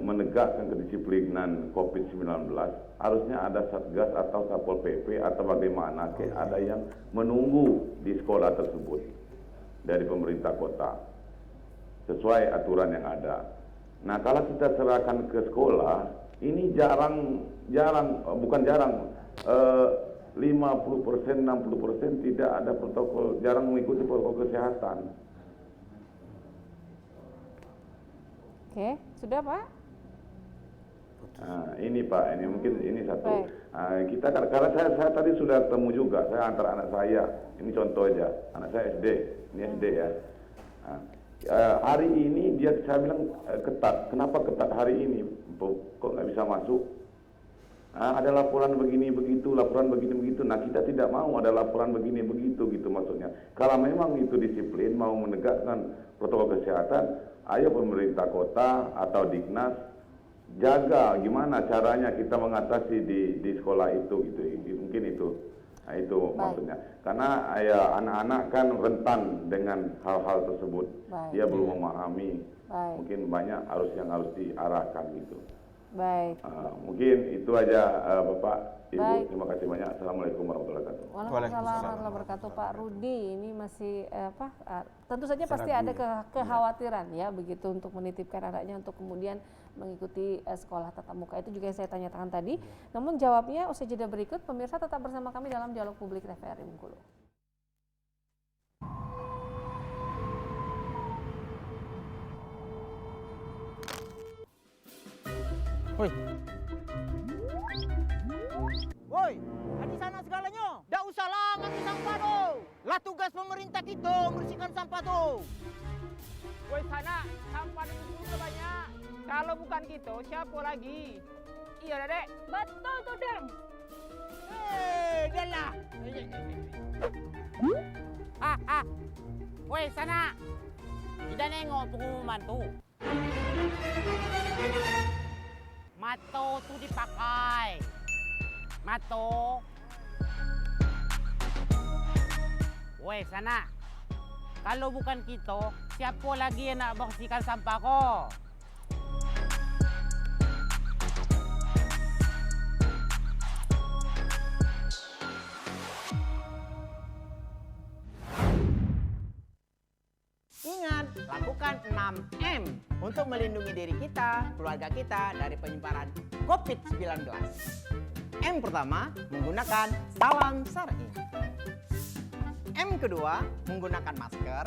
menegakkan kedisiplinan COVID-19, harusnya ada Satgas atau Satpol PP atau bagaimana, ada yang menunggu di sekolah tersebut dari pemerintah kota, sesuai aturan yang ada. Nah, kalau kita serahkan ke sekolah, ini bukan jarang, 50%, 60% tidak ada protokol, jarang mengikuti protokol kesehatan. Oke, sudah Pak? Ini Pak, ini mungkin ini satu. Baik. Kita karena saya tadi sudah temu juga, saya antar anak saya, ini contoh aja, anak saya SD, ini SD ya. Hari ini saya bilang ketat. Kenapa ketat hari ini? Kok nggak bisa masuk? Ada laporan begini begitu, laporan begini begitu. Nah, kita tidak mau ada laporan begini begitu gitu maksudnya. Kalau memang itu disiplin mau menegakkan protokol kesehatan, ayo pemerintah kota atau Dignas jaga gimana caranya kita mengatasi di sekolah itu gitu. Mungkin itu. Nah, itu maksudnya. Karena ya anak-anak kan rentan dengan hal-hal tersebut. Dia belum memahami. Mungkin banyak yang harus diarahkan gitu. Baik. Mungkin itu aja Bapak, Ibu. Terima kasih banyak. Assalamualaikum warahmatullahi wabarakatuh. Waalaikumsalam warahmatullahi wabarakatuh. Pak Rudi, ini masih tentu saja pasti ada kekhawatiran ya begitu untuk menitipkan anaknya untuk kemudian mengikuti sekolah tatap muka. Itu juga yang saya tanyakan tadi. Namun jawabnya usai jeda berikut. Pemirsa tetap bersama kami dalam Dialog Publik TVRI Bengkulu. Woi, di sana segalanya. Dak usah lah ngambil sampah tu. Lah tugas pemerintah kita bersihkan sampah tu. Woi sana, sampah di Bengkulu udah banyak. Kalau bukan kita, siapa lagi? Iya, Dek. Betul tuh, Deng. Dah lah. Woi sana, tidak nengok pengumuman tuh. Mato tuh dipakai. Mato. Woi sana, kalau bukan kita, siapa lagi yang nak bersihkan sampah kok? Ingat, lakukan 6M untuk melindungi diri kita, keluarga kita dari penyebaran COVID-19. M pertama, menggunakan salam syar'i. M kedua, menggunakan masker.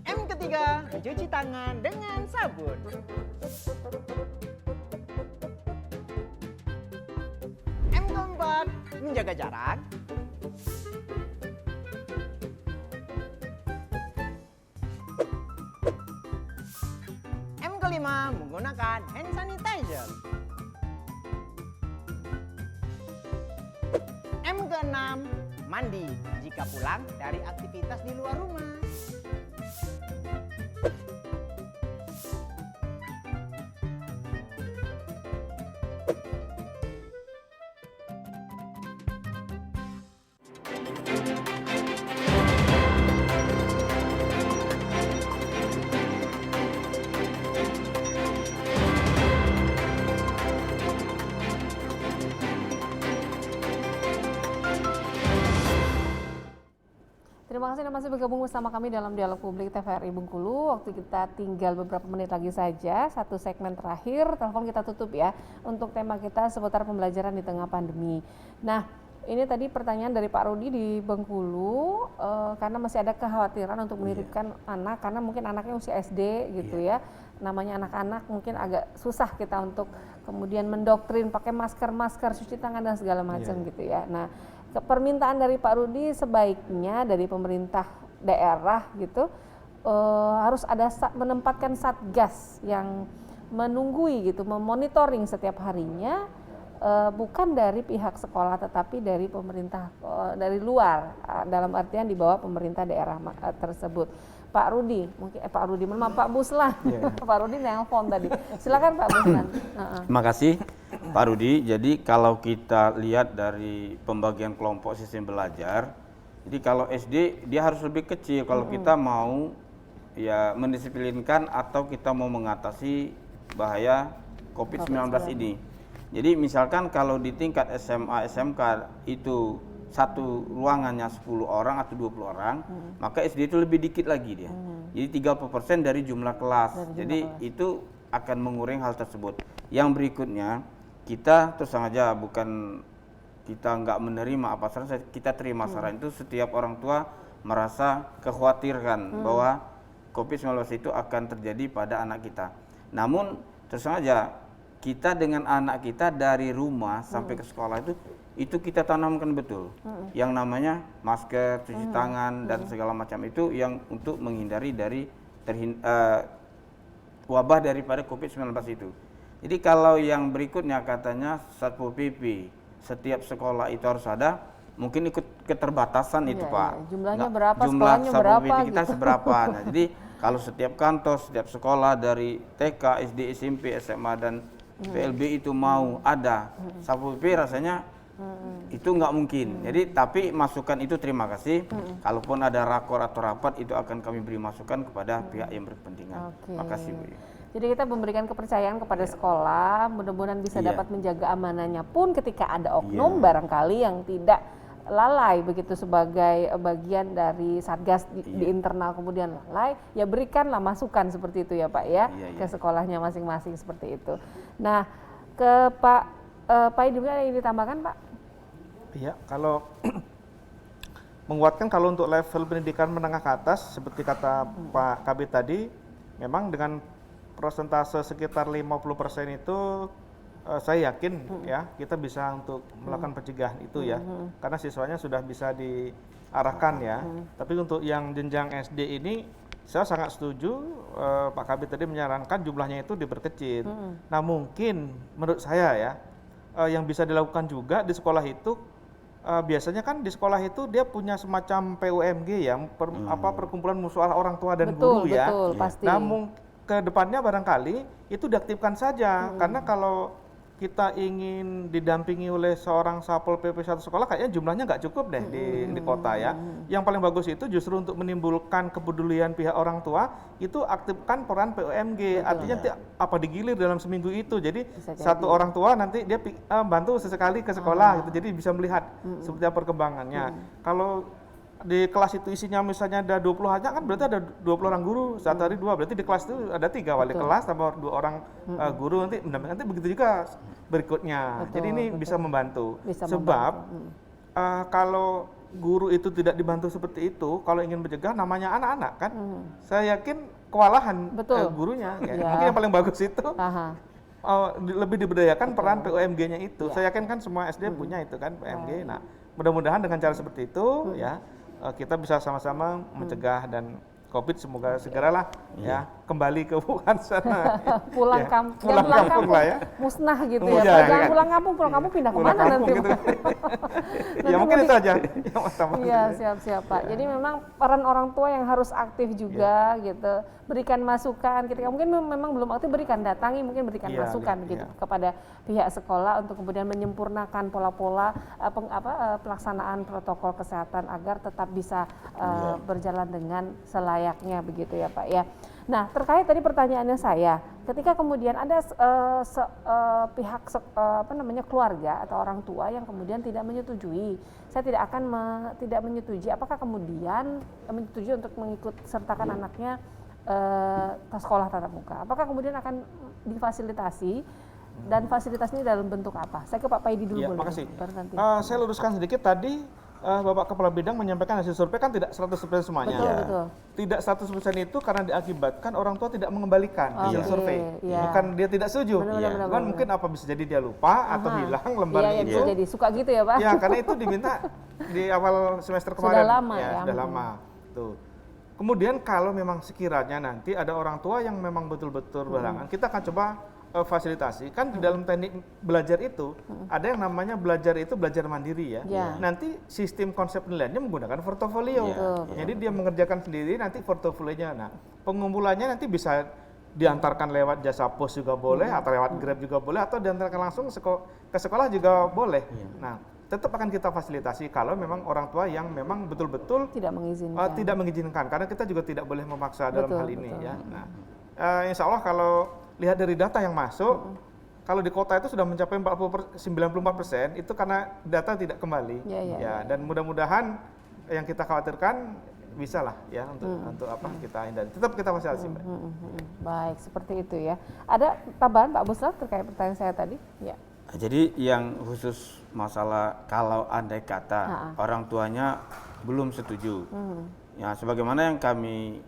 M ketiga, mencuci tangan dengan sabun. M keempat, menjaga jarak. M kelima, menggunakan hand sanitizer. M keenam, mandi jika pulang dari aktivitas di luar rumah. Terima kasih Anda masih bergabung bersama kami dalam Dialog Publik TVRI Bengkulu. Waktu kita tinggal beberapa menit lagi saja, satu segmen terakhir, telepon kita tutup ya, untuk tema kita seputar pembelajaran di tengah pandemi. Nah, ini tadi pertanyaan dari Pak Rudi di Bengkulu, karena masih ada kekhawatiran untuk menitipkan anak, karena mungkin anaknya usia SD gitu ya, namanya anak-anak mungkin agak susah kita untuk kemudian mendoktrin pakai masker, cuci tangan dan segala macam gitu ya. Nah, permintaan dari Pak Rudi sebaiknya dari pemerintah daerah gitu harus ada menempatkan satgas yang menunggui gitu, memonitoring setiap harinya, bukan dari pihak sekolah tetapi dari pemerintah dari luar, dalam artian di bawah pemerintah daerah tersebut. Pak Rudi, mungkin Pak Rudi, Pak Buslan, Pak Rudi nelpon tadi. Silakan Pak Buslan. Terima kasih Pak Rudi. Jadi kalau kita lihat dari pembagian kelompok sistem belajar, jadi kalau SD dia harus lebih kecil kalau kita mau ya mendisiplinkan atau kita mau mengatasi bahaya COVID-19 ini. Jadi misalkan kalau di tingkat SMA, SMK itu satu ruangannya 10 orang atau 20 orang, maka SD itu lebih dikit lagi dia. Jadi 30% dari jumlah kelas. Jadi itu akan mengurangi hal tersebut. Yang berikutnya, kita terus saja bukan kita nggak menerima apa saran, kita terima saran itu. Setiap orang tua merasa kekhawatiran bahwa COVID-19 itu akan terjadi pada anak kita. Namun terus saja kita dengan anak kita dari rumah sampai ke sekolah itu kita tanamkan betul. Yang namanya masker, cuci tangan dan segala macam itu yang untuk menghindari dari wabah daripada COVID-19 itu. Jadi kalau yang berikutnya katanya Satpol PP setiap sekolah itu harus ada, mungkin ikut keterbatasan itu Pak. Jumlahnya berapa, jumlah sekolahnya Satpol berapa PP kita gitu. seberapa. Nah, jadi kalau setiap kantor, setiap sekolah dari TK, SD, SMP, SMA dan PLB itu mau ada Satpol PP rasanya itu nggak mungkin. Jadi tapi masukan itu terima kasih. Kalaupun ada rakor atau rapat itu akan kami beri masukan kepada pihak yang berkepentingan. Makasih Bu. Jadi kita memberikan kepercayaan kepada sekolah, mudah-mudahan bisa dapat menjaga amanahnya pun ketika ada oknum barangkali yang tidak lalai begitu sebagai bagian dari satgas di internal kemudian lalai, ya berikanlah masukan seperti itu ya Pak ya ke sekolahnya masing-masing seperti itu. Nah ke Pak Idi ada yang ditambahkan Pak? Iya, kalau menguatkan kalau untuk level pendidikan menengah ke atas seperti kata Pak Kabid tadi, memang dengan persentase sekitar 50% itu saya yakin ya kita bisa untuk melakukan pencegahan itu ya, karena siswanya sudah bisa diarahkan ya. Tapi untuk yang jenjang SD ini saya sangat setuju Pak Kabid tadi menyarankan jumlahnya itu diperkecil. Nah mungkin menurut saya ya yang bisa dilakukan juga di sekolah itu biasanya kan di sekolah itu dia punya semacam PUMG ya, perkumpulan musyawarah orang tua dan guru ya. Betul, pasti. Nah ke depannya barangkali itu diaktifkan saja, karena kalau kita ingin didampingi oleh seorang Satpol PP satu sekolah kayaknya jumlahnya nggak cukup deh di kota ya. Yang paling bagus itu justru untuk menimbulkan kepedulian pihak orang tua itu aktifkan peran PUMG. Artinya apa digilir dalam seminggu itu. Jadi satu orang tua nanti dia bantu sesekali ke sekolah gitu. Jadi bisa melihat seperti apa perkembangannya. Kalau di kelas itu isinya misalnya ada 20 aja kan berarti ada 20 orang guru, satu hari 2, berarti di kelas itu ada 3 wali kelas tambah 2 orang guru, nanti begitu juga berikutnya. Jadi ini bisa membantu. Sebab kalau guru itu tidak dibantu seperti itu, kalau ingin mencegah namanya anak-anak kan, saya yakin kewalahan gurunya. Ya. Mungkin yang paling bagus itu lebih diberdayakan peran PUMG-nya itu. Saya yakin kan semua SD punya itu kan PUMG. Nah, mudah-mudahan dengan cara seperti itu ya kita bisa sama-sama mencegah dan COVID semoga segeralah ya kembali ke Wuhan sana. pulang kampung lah ya. Musnah gitu ya. Jangan pulang kampung pindah kemana nanti. Gitu. Ya mungkin itu aja. Iya siap Pak. Jadi memang peran orang tua yang harus aktif juga gitu. Berikan masukan ketika mungkin memang belum aktif, datangi mungkin berikan masukan gitu kepada pihak sekolah untuk kemudian menyempurnakan pola-pola pelaksanaan protokol kesehatan agar tetap bisa berjalan dengan selayaknya begitu ya Pak ya. Nah terkait tadi pertanyaannya saya, ketika kemudian ada pihak keluarga atau orang tua yang kemudian tidak menyetujui, saya tidak akan tidak menyetujui, apakah kemudian menyetujui untuk mengikut sertakan anaknya sekolah tatap muka? Apakah kemudian akan difasilitasi dan fasilitasnya dalam bentuk apa? Saya ke Pak Paidi dulu boleh. Makasih. Saya luruskan sedikit tadi Bapak Kepala Bidang menyampaikan hasil survei kan tidak 100% semuanya. Betul. Tidak 100% itu karena diakibatkan orang tua tidak mengembalikan hasil survei. Bukan dia tidak setuju. Cuman mungkin apa bisa jadi dia lupa atau hilang lembar itu. Bisa jadi suka gitu ya Pak. Ya karena itu diminta di awal semester kemarin. Sudah lama ya. Sudah lama. Tuh. Kemudian kalau memang sekiranya nanti ada orang tua yang memang betul-betul berhalangan, kita akan coba fasilitasi. Kan di dalam teknik belajar itu ada yang namanya belajar mandiri ya. Nanti sistem konsep penilaiannya menggunakan portofolio. Jadi dia mengerjakan sendiri nanti portofolionya. Nah, pengumpulannya nanti bisa diantarkan lewat jasa pos juga boleh, atau lewat Grab juga boleh, atau diantarkan langsung ke sekolah juga boleh. Nah, tetap akan kita fasilitasi kalau memang orang tua yang memang betul-betul tidak mengizinkan, karena kita juga tidak boleh memaksa dalam hal ini ya. Nah, insya Allah kalau lihat dari data yang masuk, kalau di kota itu sudah mencapai 94% itu karena data tidak kembali. Dan mudah-mudahan yang kita khawatirkan bisa lah ya untuk apa kita hindari. Tetap kita fasilitasi. Baik, seperti itu ya. Ada tambahan Pak Buslat terkait pertanyaan saya tadi? Ya. Jadi yang khusus masalah kalau andai kata orang tuanya belum setuju, ya sebagaimana yang kami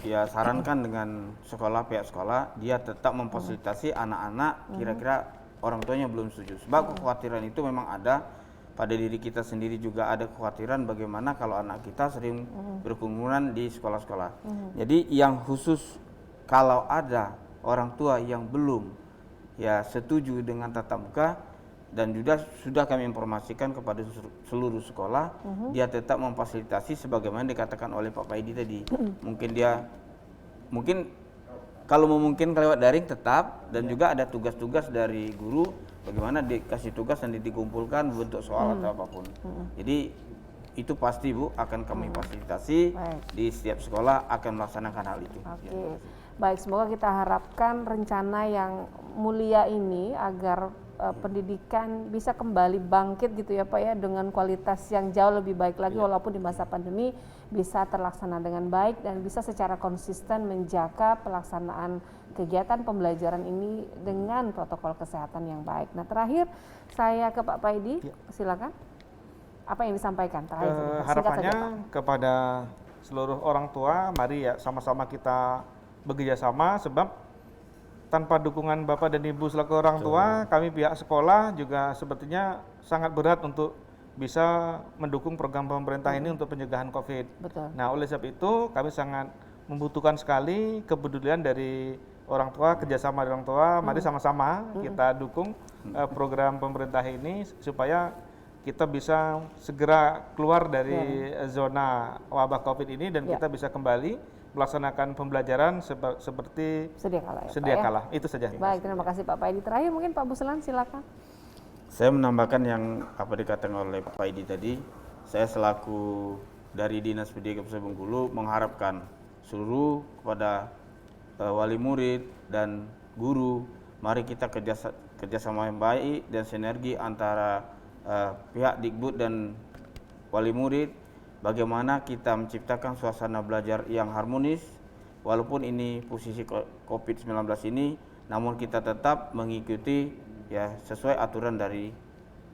ya sarankan dengan sekolah, pihak sekolah, dia tetap memfasilitasi anak-anak kira-kira orang tuanya belum setuju. Sebab kekhawatiran itu memang ada pada diri kita sendiri, juga ada kekhawatiran bagaimana kalau anak kita sering berkerumunan di sekolah-sekolah. Jadi yang khusus kalau ada orang tua yang belum ya setuju dengan tatap muka, dan juga sudah kami informasikan kepada seluruh sekolah, dia tetap memfasilitasi sebagaimana dikatakan oleh Pak Paidi tadi. Mungkin kalau memungkinkan lewat daring tetap, dan juga ada tugas-tugas dari guru bagaimana dikasih tugas dan dikumpulkan bentuk soal atau apapun. Jadi itu pasti Bu akan kami fasilitasi di setiap sekolah akan melaksanakan hal itu. Oke. Baik, semoga kita harapkan rencana yang mulia ini agar pendidikan bisa kembali bangkit gitu ya Pak ya, dengan kualitas yang jauh lebih baik lagi, walaupun di masa pandemi bisa terlaksana dengan baik dan bisa secara konsisten menjaga pelaksanaan kegiatan pembelajaran ini dengan protokol kesehatan yang baik. Nah, terakhir saya ke Pak Paidi, silakan. Apa yang disampaikan terakhir? Harapannya kepada seluruh orang tua, mari ya sama-sama kita bekerja sama, sebab tanpa dukungan Bapak dan Ibu selaku orang tua, kami pihak sekolah juga sepertinya sangat berat untuk bisa mendukung program pemerintah ini untuk pencegahan COVID. Betul. Nah, oleh sebab itu kami sangat membutuhkan sekali kepedulian dari orang tua, kerjasama dari orang tua. Mari sama-sama kita dukung program pemerintah ini supaya kita bisa segera keluar dari zona wabah COVID ini dan kita bisa kembali melaksanakan pembelajaran seperti sedia kala. Itu saja. Baik, terima kasih Pak Paidi. Terakhir mungkin Pak Buslan, silakan. Saya menambahkan yang apa dikatakan oleh Pak Paidi tadi. Saya selaku dari Dinas Pendidikan Kabupaten Bengkulu mengharapkan seluruh kepada wali murid dan guru, mari kita kerjasama yang baik dan sinergi antara pihak Dikbud dan wali murid. Bagaimana kita menciptakan suasana belajar yang harmonis, walaupun ini posisi COVID-19 ini, namun kita tetap mengikuti ya sesuai aturan dari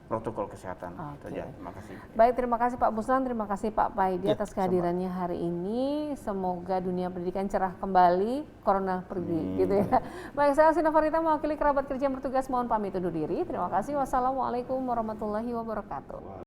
protokol kesehatan. Itu aja. Terima kasih. Baik, terima kasih Pak Buslan, terima kasih Pak Paidi atas kehadirannya hari ini. Semoga dunia pendidikan cerah kembali, corona pergi gitu ya. Baik, saya Sina Farita mewakili kerabat kerja yang bertugas mohon pamit undur diri. Terima kasih. Wassalamualaikum warahmatullahi wabarakatuh.